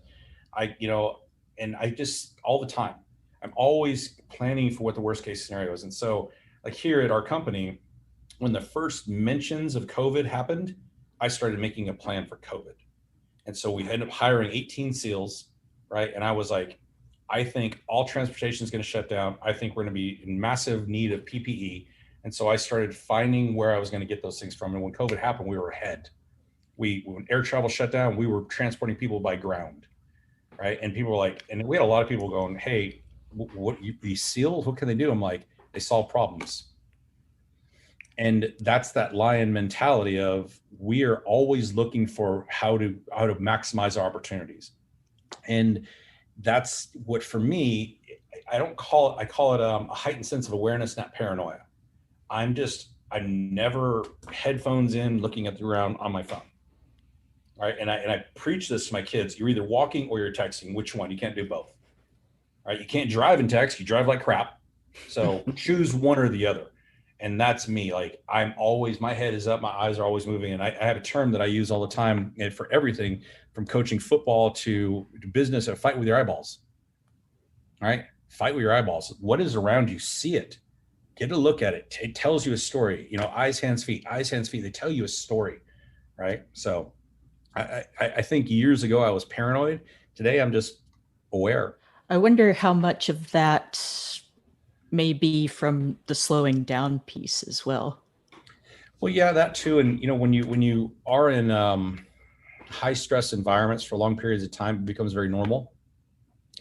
And I just, all the time, I'm always planning for what the worst case scenario is. And so like here at our company, when the first mentions of COVID happened, I started making a plan for COVID. And so we ended up hiring 18 SEALs, right? And I was like, I think all transportation is going to shut down. I think we're going to be in massive need of PPE. And so I started finding where I was going to get those things from. And when COVID happened, we were ahead. When air travel shut down, we were transporting people by ground, right? And people were like, and we had a lot of people going, hey, these SEALs, what can they do? I'm like, they solve problems. And that's that lion mentality of we are always looking for how to maximize our opportunities. And that's what, for me, I call it a heightened sense of awareness, not paranoia. I'm never headphones in looking at the ground on my phone. Right. And I preach this to my kids. You're either walking or you're texting. Which one? You can't do both. Right. You can't drive and text. You drive like crap. So choose one or the other. And that's me. Like, I'm always, my head is up, my eyes are always moving. And I have a term that I use all the time, and for everything from coaching football to business, a fight with your eyeballs. All right. Fight with your eyeballs. What is around you? See it. Get a look at it. It tells you a story. Eyes, hands, feet. They tell you a story. Right. So I think years ago I was paranoid. Today I'm just aware. I wonder how much of that may be from the slowing down piece as well. Well, yeah, that too. And when you are in high stress environments for long periods of time, it becomes very normal.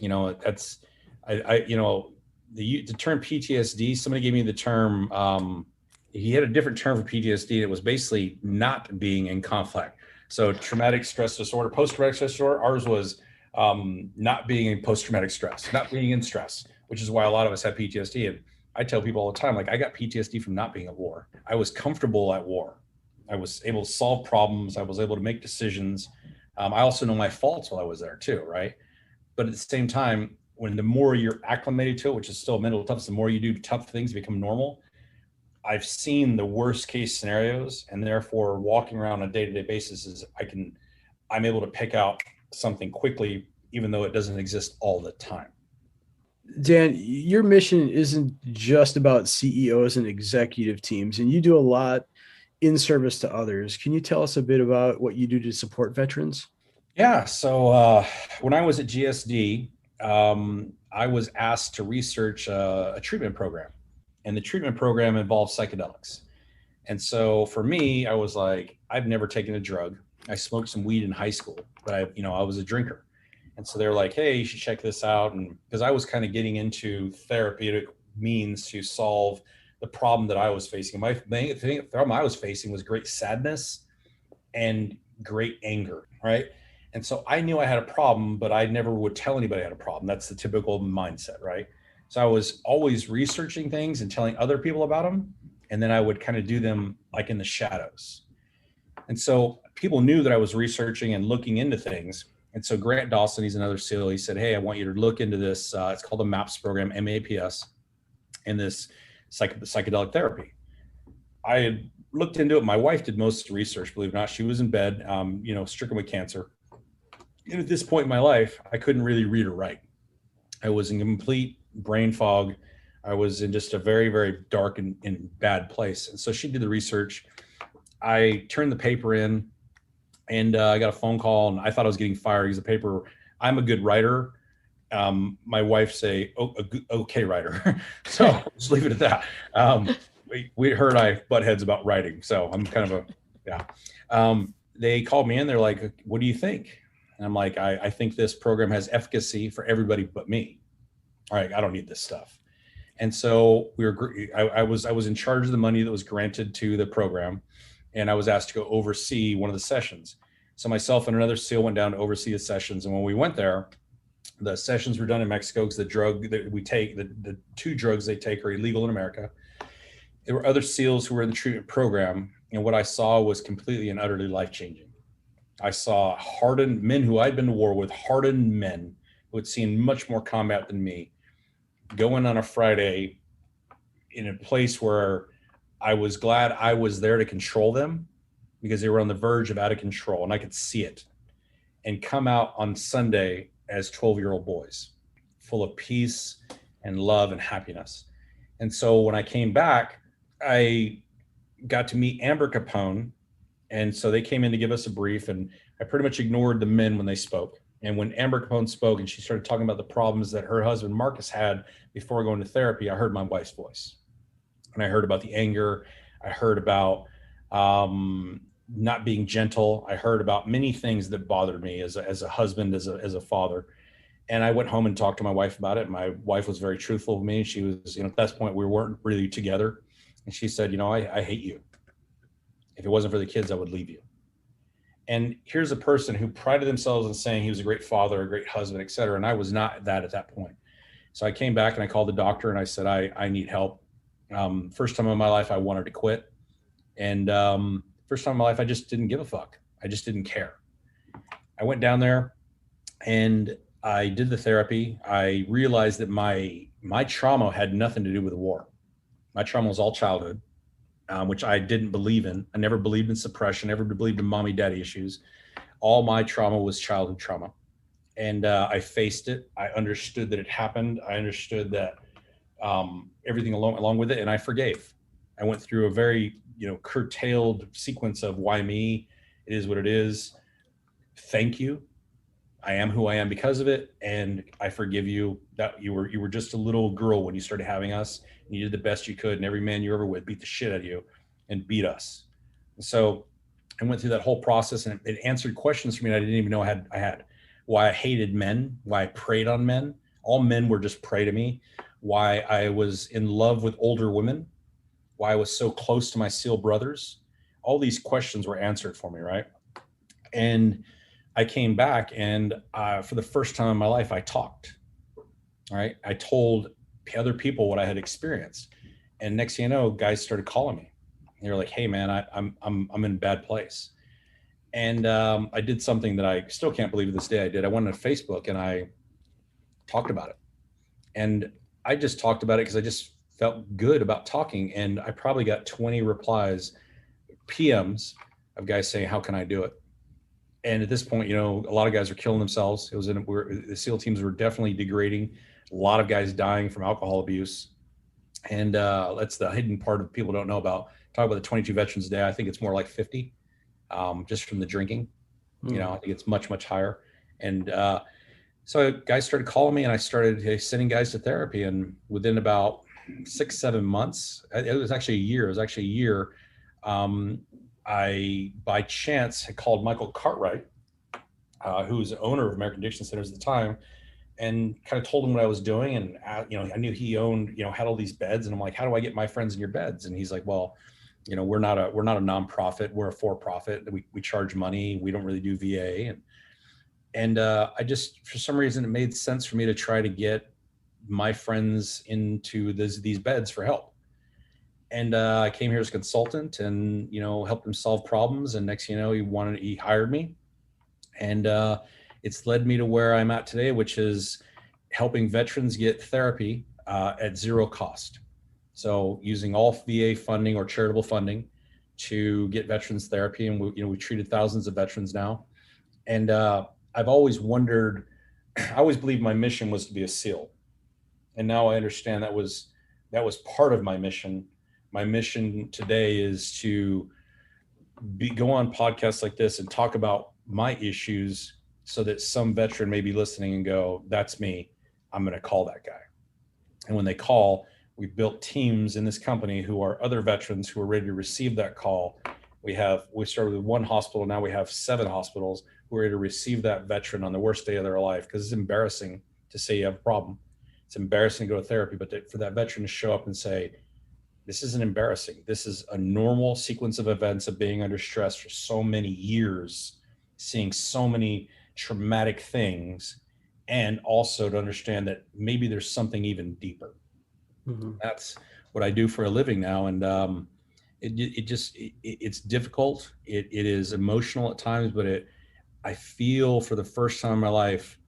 That's the term PTSD. Somebody gave me the term. He had a different term for PTSD. It was basically not being in conflict. So traumatic stress disorder, post-traumatic stress disorder. Ours was not being in post-traumatic stress, not being in stress, which is why a lot of us have PTSD. And I tell people all the time, like, I got PTSD from not being at war. I was comfortable at war. I was able to solve problems. I was able to make decisions. I also know my faults while I was there too, right? But at the same time, when the more you're acclimated to it, which is still mental toughness, the more you do tough things become normal. I've seen the worst case scenarios, and therefore walking around on a day-to-day basis I'm able to pick out something quickly, even though it doesn't exist all the time. Dan, your mission isn't just about CEOs and executive teams, and you do a lot in service to others. Can you tell us a bit about what you do to support veterans? Yeah. So when I was at GSD, I was asked to research a treatment program, and the treatment program involves psychedelics. And so for me, I was like, I've never taken a drug. I smoked some weed in high school, but I was a drinker. And so they're like, hey, you should check this out. And because I was kind of getting into therapeutic means to solve the problem that I was facing. The problem I was facing was great sadness and great anger, right? And so I knew I had a problem, but I never would tell anybody I had a problem. That's the typical mindset, right? So I was always researching things and telling other people about them. And then I would kind of do them like in the shadows. And so people knew that I was researching and looking into things. And so Grant Dawson, he's another SEAL, he said, hey, I want you to look into this. It's called the MAPS program, MAPS, and this psychedelic therapy. I had looked into it. My wife did most of the research, believe it or not. She was in bed, stricken with cancer. And at this point in my life, I couldn't really read or write. I was in complete brain fog. I was in just a very, very dark and bad place. And so she did the research. I turned the paper in, and I got a phone call, and I thought I was getting fired because the paper, I'm a good writer. My wife say, okay writer. So just leave it at that. Her and I butt heads about writing. So I'm kind of they called me in. They're like, what do you think? And I'm like, I think this program has efficacy for everybody but me. All right, I don't need this stuff. And so I was in charge of the money that was granted to the program, and I was asked to go oversee one of the sessions. So myself and another SEAL went down to oversee the sessions. And when we went there, the sessions were done in Mexico because the drug that we take, the two drugs they take are illegal in America. There were other SEALs who were in the treatment program. And what I saw was completely and utterly life-changing. I saw hardened men who I'd been to war with, hardened men who had seen much more combat than me, going on a Friday in a place where I was glad I was there to control them because they were on the verge of out of control, and I could see it, and come out on Sunday as 12-year-old boys full of peace and love and happiness. And so when I came back, I got to meet Amber Capone, And so they came in to give us a brief, and I pretty much ignored the men when they spoke. And when Amber Capone spoke and she started talking about the problems that her husband Marcus had before going to therapy, I heard my wife's voice. And I heard about the anger. I heard about not being gentle. I heard about many things that bothered me as a husband, as a father. And I went home and talked to my wife about it. My wife was very truthful with me. She was, at that point, we weren't really together. And she said, I hate you. If it wasn't for the kids, I would leave you. And here's a person who prided themselves in saying he was a great father, a great husband, et cetera. And I was not that at that point. So I came back and I called the doctor and I said, I need help. First time in my life, I wanted to quit. And first time in my life, I just didn't give a fuck. I just didn't care. I went down there and I did the therapy. I realized that my trauma had nothing to do with the war. My trauma was all childhood, which I didn't believe in. I never believed in suppression, never believed in mommy daddy issues. All my trauma was childhood trauma. And I faced it. I understood that it happened. I understood that everything along with it, and I forgave. I went through a very curtailed sequence of why me. It is what it is. Thank you. I am who I am because of it, and I forgive you. That you were just a little girl when you started having us, and you did the best you could, and every man you ever with beat the shit out of you and beat us. And so I went through that whole process, and it answered questions for me that I didn't even know I had. Why I hated men, why I preyed on men. All men were just prey to me. Why I was in love with older women, why I was so close to my SEAL brothers. All these questions were answered for me, right? And I came back, and for the first time in my life, I talked. All right, I told other people what I had experienced, and next thing you know, guys started calling me. They were like, "Hey, man, I'm in a bad place." And I did something that I still can't believe to this day I did. I went on Facebook and I talked about it. And I just talked about it because I just felt good about talking. And I probably got 20 replies, PMs of guys saying, "How can I do it?" And at this point, a lot of guys are killing themselves. The SEAL teams were definitely degrading. A lot of guys dying from alcohol abuse. And that's the hidden part of people don't know about. Talk about the 22 veterans a day. I think it's more like 50. Just from the drinking, I think it's much, much higher. And so guys started calling me, and I started sending guys to therapy. And within about 6-7 months, it was actually a year. I, by chance, had called Michael Cartwright, who was the owner of American Addiction Centers at the time, and kind of told him what I was doing. And, I knew he owned, had all these beds. And I'm like, "How do I get my friends in your beds?" And he's like, "Well, we're not a nonprofit. We're a for-profit. We charge money. We don't really do VA." And I just, for some reason, it made sense for me to try to get my friends into these beds for help. And I came here as a consultant and, helped him solve problems. And next thing you know, he hired me. And it's led me to where I'm at today, which is helping veterans get therapy at zero cost. So using all VA funding or charitable funding to get veterans therapy. And we treated thousands of veterans now. And I've always wondered, I always believed my mission was to be a SEAL. And now I understand that was part of my mission. My mission today is to go on podcasts like this and talk about my issues so that some veteran may be listening and go, "That's me. I'm going to call that guy." And when they call, we built teams in this company who are other veterans who are ready to receive that call. We started with one hospital. Now we have 7 hospitals who are ready to receive that veteran on the worst day of their life, because it's embarrassing to say you have a problem. It's embarrassing to go to therapy, but for that veteran to show up and say, "This isn't embarrassing. This is a normal sequence of events of being under stress for so many years, seeing so many traumatic things," and also to understand that maybe there's something even deeper. Mm-hmm. That's what I do for a living now. And it's difficult. It is emotional at times, but I feel for the first time in my life,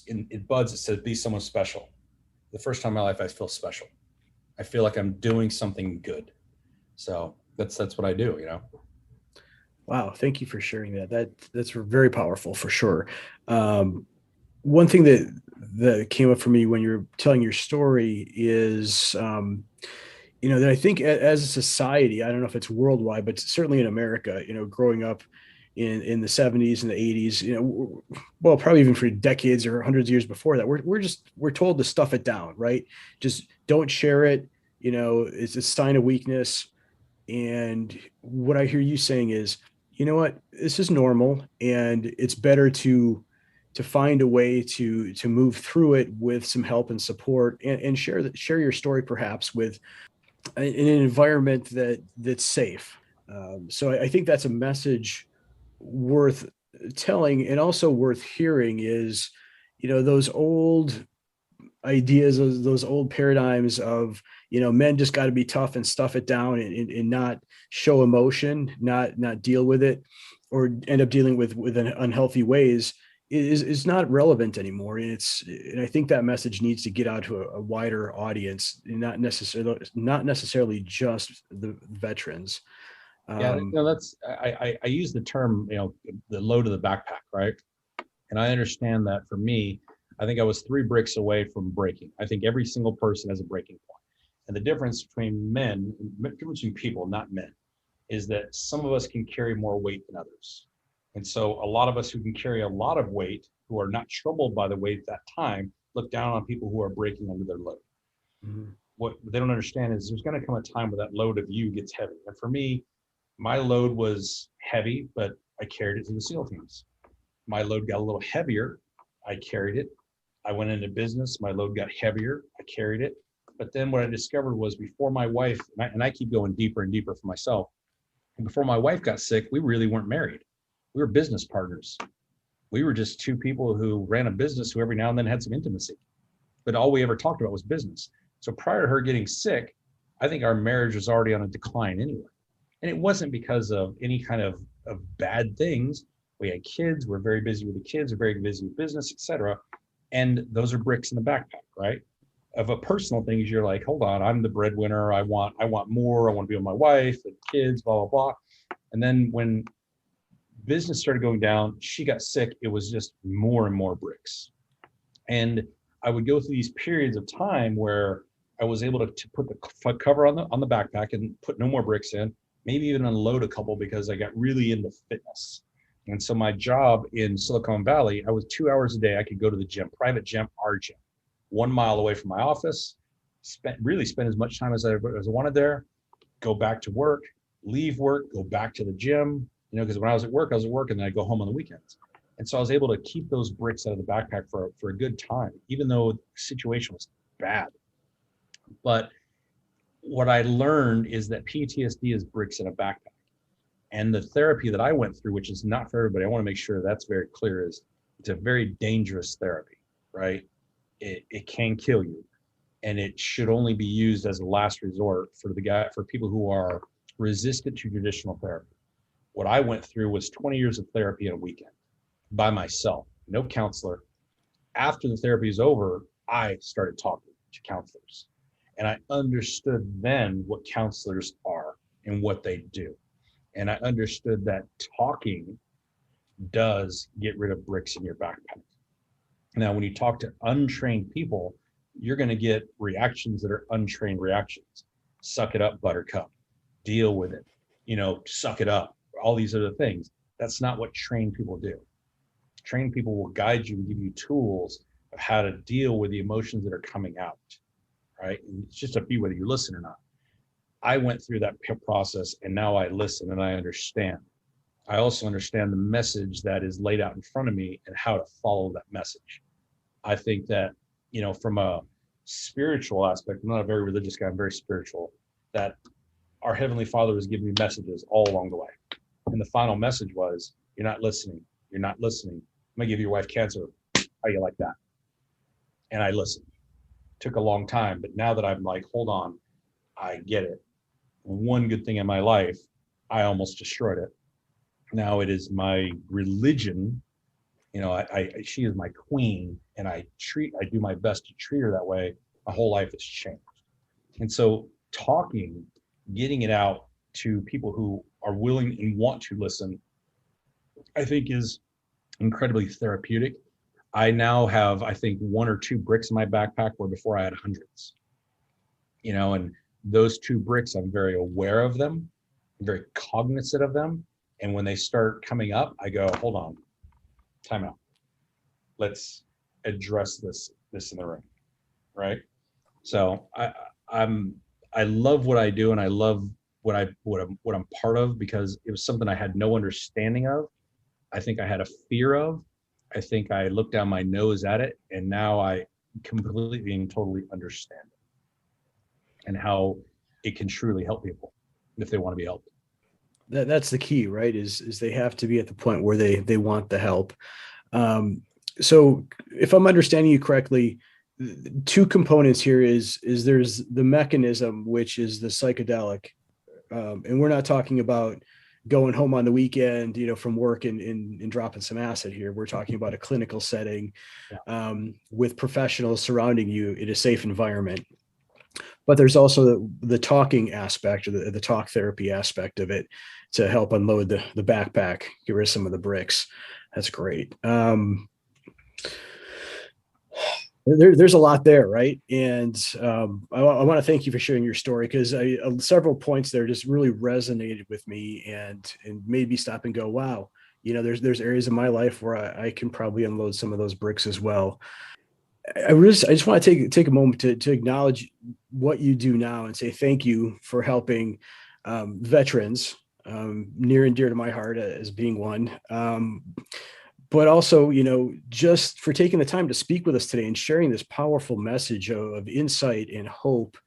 in Buds, it says, "Be someone special." The first time in my life, I feel special. I feel like I'm doing something good. So that's what I do, Wow. Thank you for sharing that. That's very powerful for sure. One thing that came up for me when you're telling your story is that I think as a society, I don't know if it's worldwide, but certainly in America, growing up in the 70s and the 80s, well, probably even for decades or hundreds of years before that, we're told to stuff it down, right? Just don't share it. It's a sign of weakness. And what I hear you saying is, you know what, this is normal, and it's better to find a way to move through it with some help and support, and share your story perhaps with in an environment that's safe. So I think that's a message worth telling, and also worth hearing is, those old ideas, those old paradigms of, men just got to be tough and stuff it down, and not show emotion, not deal with it, or end up dealing with an unhealthy ways, is not relevant anymore. And I think that message needs to get out to a wider audience, not necessarily just the veterans. Yeah, that's I use the term, the load of the backpack, right? And I understand that for me, I think I was 3 bricks away from breaking. I think every single person has a breaking point. And the difference between difference between people, not men, is that some of us can carry more weight than others. And so a lot of us who can carry a lot of weight, who are not troubled by the weight at that time, look down on people who are breaking under their load. Mm-hmm. What they don't understand is there's going to come a time where that load of you gets heavy. And for me, my load was heavy, but I carried it to the SEAL teams. My load got a little heavier. I carried it. I went into business. My load got heavier. I carried it. But then what I discovered was before my wife, and I keep going deeper and deeper for myself, and before my wife got sick, we really weren't married. We were business partners. We were just 2 people who ran a business who every now and then had some intimacy. But all we ever talked about was business. So prior to her getting sick, I think our marriage was already on a decline anyway. And it wasn't because of any kind of bad things. We had kids. We're very busy with the kids. We're very busy with business, etc. And those are bricks in the backpack, right? Of a personal thing, is you're like, hold on, I'm the breadwinner. I want more. I want to be with my wife and kids, blah, blah, blah. And then when business started going down, she got sick. It was just more and more bricks. And I would go through these periods of time where I was able to put the cover on the backpack and put no more bricks in, maybe even unload a couple, because I got really into fitness. And so my job in Silicon Valley, I was 2 hours a day. I could go to the gym, private gym, our gym, 1 mile away from my office, spend as much time as I wanted there, go back to work, leave work, go back to the gym, because when I was at work, and then I'd go home on the weekends. And so I was able to keep those bricks out of the backpack for a good time, even though the situation was bad. But what I learned is that PTSD is bricks in a backpack. And the therapy that I went through, which is not for everybody, I want to make sure that's very clear, is it's a very dangerous therapy, right? It can kill you. And it should only be used as a last resort for people who are resistant to traditional therapy. What I went through was 20 years of therapy in a weekend by myself, no counselor. After the therapy is over, I started talking to counselors. And I understood then what counselors are and what they do. And I understood that talking does get rid of bricks in your backpack. Now, when you talk to untrained people, you're going to get reactions that are untrained reactions. Suck it up, buttercup. Deal with it. Suck it up. All these other things. That's not what trained people do. Trained people will guide you and give you tools of how to deal with the emotions that are coming out, right? And it's just up to you whether you listen or not. I went through that process, and now I listen and I understand. I also understand the message that is laid out in front of me and how to follow that message. I think that, from a spiritual aspect, I'm not a very religious guy, I'm very spiritual, that our Heavenly Father was giving me messages all along the way. And the final message was, you're not listening. You're not listening. I'm going to give your wife cancer. How you like that? And I listened. Took a long time, but now that I'm like, hold on, I get it. One good thing in my life, I almost destroyed it. Now it is my religion. She is my queen, and I do my best to treat her that way. My whole life has changed. And so talking, getting it out to people who are willing and want to listen, I think is incredibly therapeutic. I now have, I think, 1 or 2 bricks in my backpack where before I had hundreds. And those two bricks, I'm very aware of them, I'm very cognizant of them. And when they start coming up, I go, hold on, time out. Let's address this in the room, right? So I love what I do, and I love what I'm part of, because it was something I had no understanding of. I think I had a fear of. I think I looked down my nose at it, and now I completely and totally understand it, and how it can truly help people if they want to be helped. That's the key, right? Is they have to be at the point where they want the help. So if I'm understanding you correctly, two components here is there's the mechanism, which is the psychedelic. And we're not talking about going home on the weekend, from work and dropping some acid here. We're talking about a clinical setting, with professionals surrounding you in a safe environment. But there's also the talking aspect, or the talk therapy aspect of it, to help unload the backpack, get rid of some of the bricks. That's great. There's a lot there, right? And I want to thank you for sharing your story, because several points there just really resonated with me and made me stop and go, wow, there's areas of my life where I can probably unload some of those bricks as well. I just want to take a moment to acknowledge what you do now and say thank you for helping veterans, near and dear to my heart as being one. But also, just for taking the time to speak with us today and sharing this powerful message of insight and hope,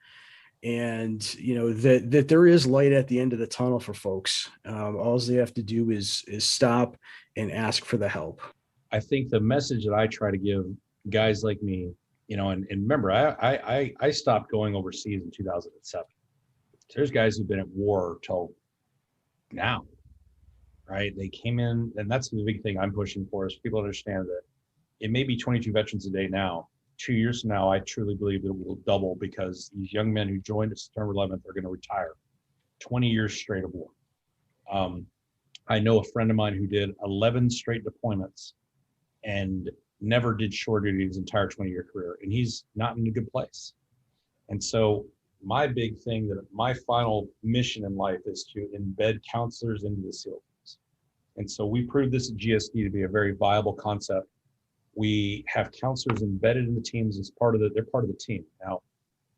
and that there is light at the end of the tunnel for folks. All they have to do is stop and ask for the help. I think the message that I try to give guys like me, and remember, I stopped going overseas in 2007. So there's guys who've been at war till now, right? They came in, and that's the big thing I'm pushing for, is people understand that it may be 22 veterans a day now. 2 years from now, I truly believe that it will double, because these young men who joined at September 11th are going to retire 20 years straight of war. I know a friend of mine who did 11 straight deployments and never did shore duty his entire 20-year career, and he's not in a good place. And so my big thing, that my final mission in life, is to embed counselors into the SEAL teams. And so we proved this at GSD to be a very viable concept. We have counselors embedded in the teams as they're part of the team. Now,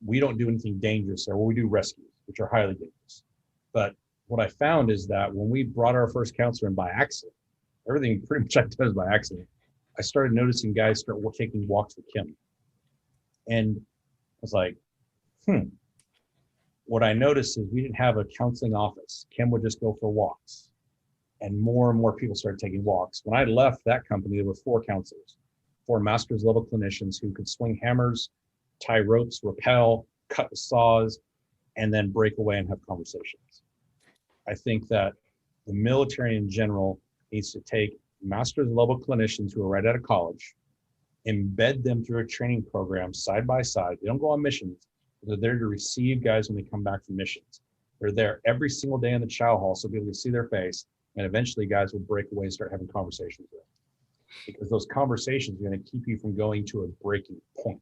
we don't do anything dangerous there. Well, we do rescues, which are highly dangerous. But what I found is that when we brought our first counselor in by accident, everything pretty much I did was by accident, I started noticing guys start taking walks with Kim. And I was like, What I noticed is we didn't have a counseling office. Kim would just go for walks. And more people started taking walks. When I left that company, there were 4 counselors, 4 master's level clinicians who could swing hammers, tie ropes, rappel, cut with saws, and then break away and have conversations. I think that the military in general needs to take master's level clinicians who are right out of college, embed them through a training program side by side. They don't go on missions. They're there to receive guys when they come back from missions. They're there every single day in the chow hall, so people can see their face, and eventually guys will break away and start having conversations with them. Because those conversations are going to keep you from going to a breaking point.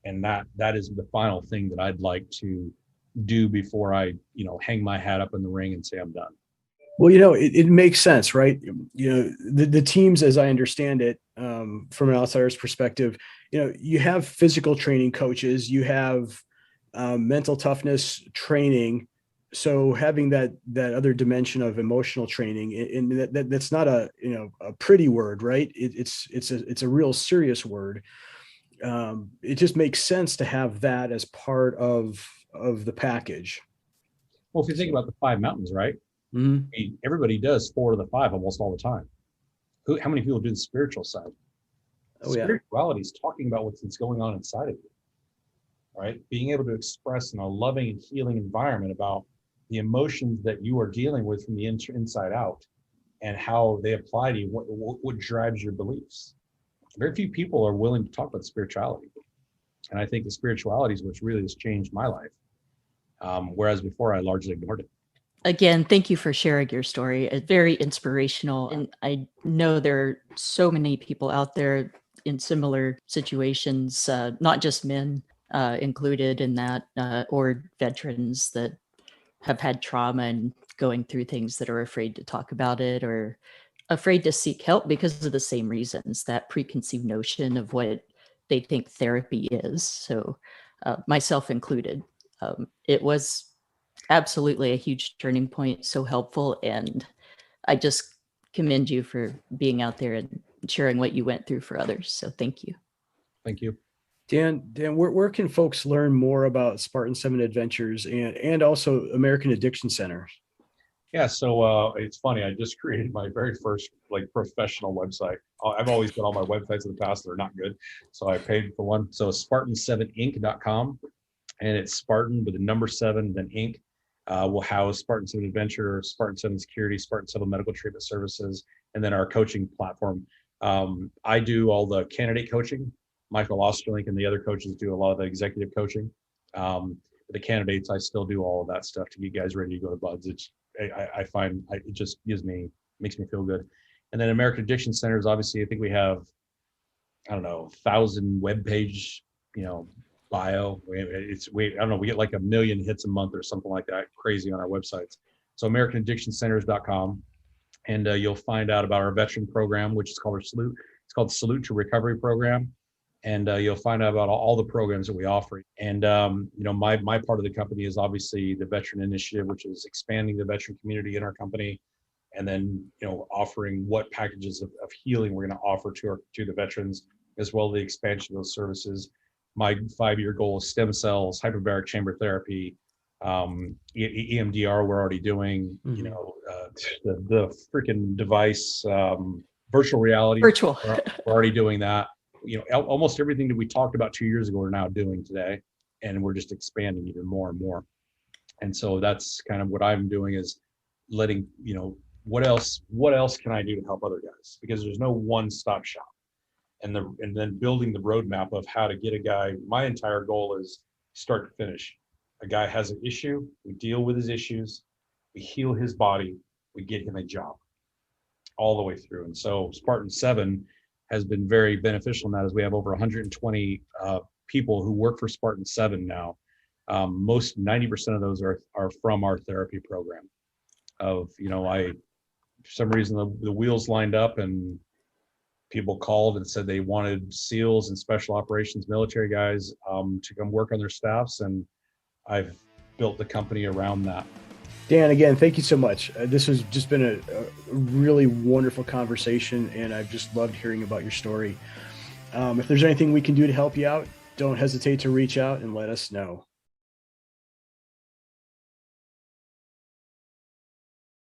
And that is the final thing that I'd like to do before I, hang my hat up in the ring and say I'm done. Well, it makes sense, right? The teams, as I understand it, from an outsider's perspective, you have physical training coaches, you have mental toughness training. So having that other dimension of emotional training, and that's not a pretty word, right? It's a real serious word. It just makes sense to have that as part of the package. Well, if you think about the 5 mountains, right? Mm-hmm. I mean, everybody does 4 of the 5 almost all the time. How many people do the spiritual side? Spirituality is talking about what's going on inside of you, right? Being able to express in a loving and healing environment about the emotions that you are dealing with from the inside out, and how they apply to you, what drives your beliefs. Very few people are willing to talk about spirituality. And I think the spirituality is what's really has changed my life. Whereas before I largely ignored it. Again, thank you for sharing your story. It's very inspirational. And I know there are so many people out there in similar situations, not just men. included in that, or veterans that have had trauma and going through things that are afraid to talk about it or afraid to seek help because of the same reasons, that preconceived notion of what they think therapy is. So myself included, it was absolutely a huge turning point, so helpful. And I just commend you for being out there and sharing what you went through for others. So thank you. Thank you. Dan, where can folks learn more about Spartan 7 Adventures and also American Addiction Center? Yeah, so it's funny. I just created my very first professional website. I've always done all my websites in the past that are not good, so I paid for one. So Spartan7inc.com, and it's Spartan with the number 7, then Inc. Will house Spartan 7 Adventure, Spartan 7 Security, Spartan 7 Medical Treatment Services, and then our coaching platform. I do all the candidate coaching. Michael Osterlink and the other coaches do a lot of the executive coaching. The candidates, I still do all of that stuff to get guys ready to go to buds. I find it just makes me feel good. And then American Addiction Centers, obviously, I think we have, I don't know, 1,000 webpage, bio. I don't know, we get like 1 million hits a month or something like that, crazy on our websites. So AmericanAddictionCenters.com, and you'll find out about our veteran program, which is called our Salute. It's called Salute to Recovery Program. And you'll find out about all the programs that we offer. And my part of the company is obviously the Veteran Initiative, which is expanding the veteran community in our company, and then offering what packages of healing we're going to offer to the veterans, as well as the expansion of those services. My 5-year goal is stem cells, hyperbaric chamber therapy, EMDR. We're already doing, the freaking device, virtual reality. Virtual. We're already doing that. Almost everything that we talked about 2 years ago, we're now doing today, and we're just expanding even more and more. And so that's kind of what I'm doing, is letting, what else can I do to help other guys? Because there's no one-stop shop. And then building the roadmap of how to get a guy. My entire goal is start to finish. A guy has an issue, we deal with his issues, we heal his body, we get him a job, all the way through. And so Spartan 7 has been very beneficial in that, as we have over 120 people who work for Spartan 7 now. Most 90% of those are from our therapy program. For some reason the wheels lined up and people called and said they wanted SEALs and special operations military guys to come work on their staffs, and I've built the company around that. Dan, again, thank you so much. This has just been a really wonderful conversation, and I've just loved hearing about your story. If there's anything we can do to help you out, don't hesitate to reach out and let us know.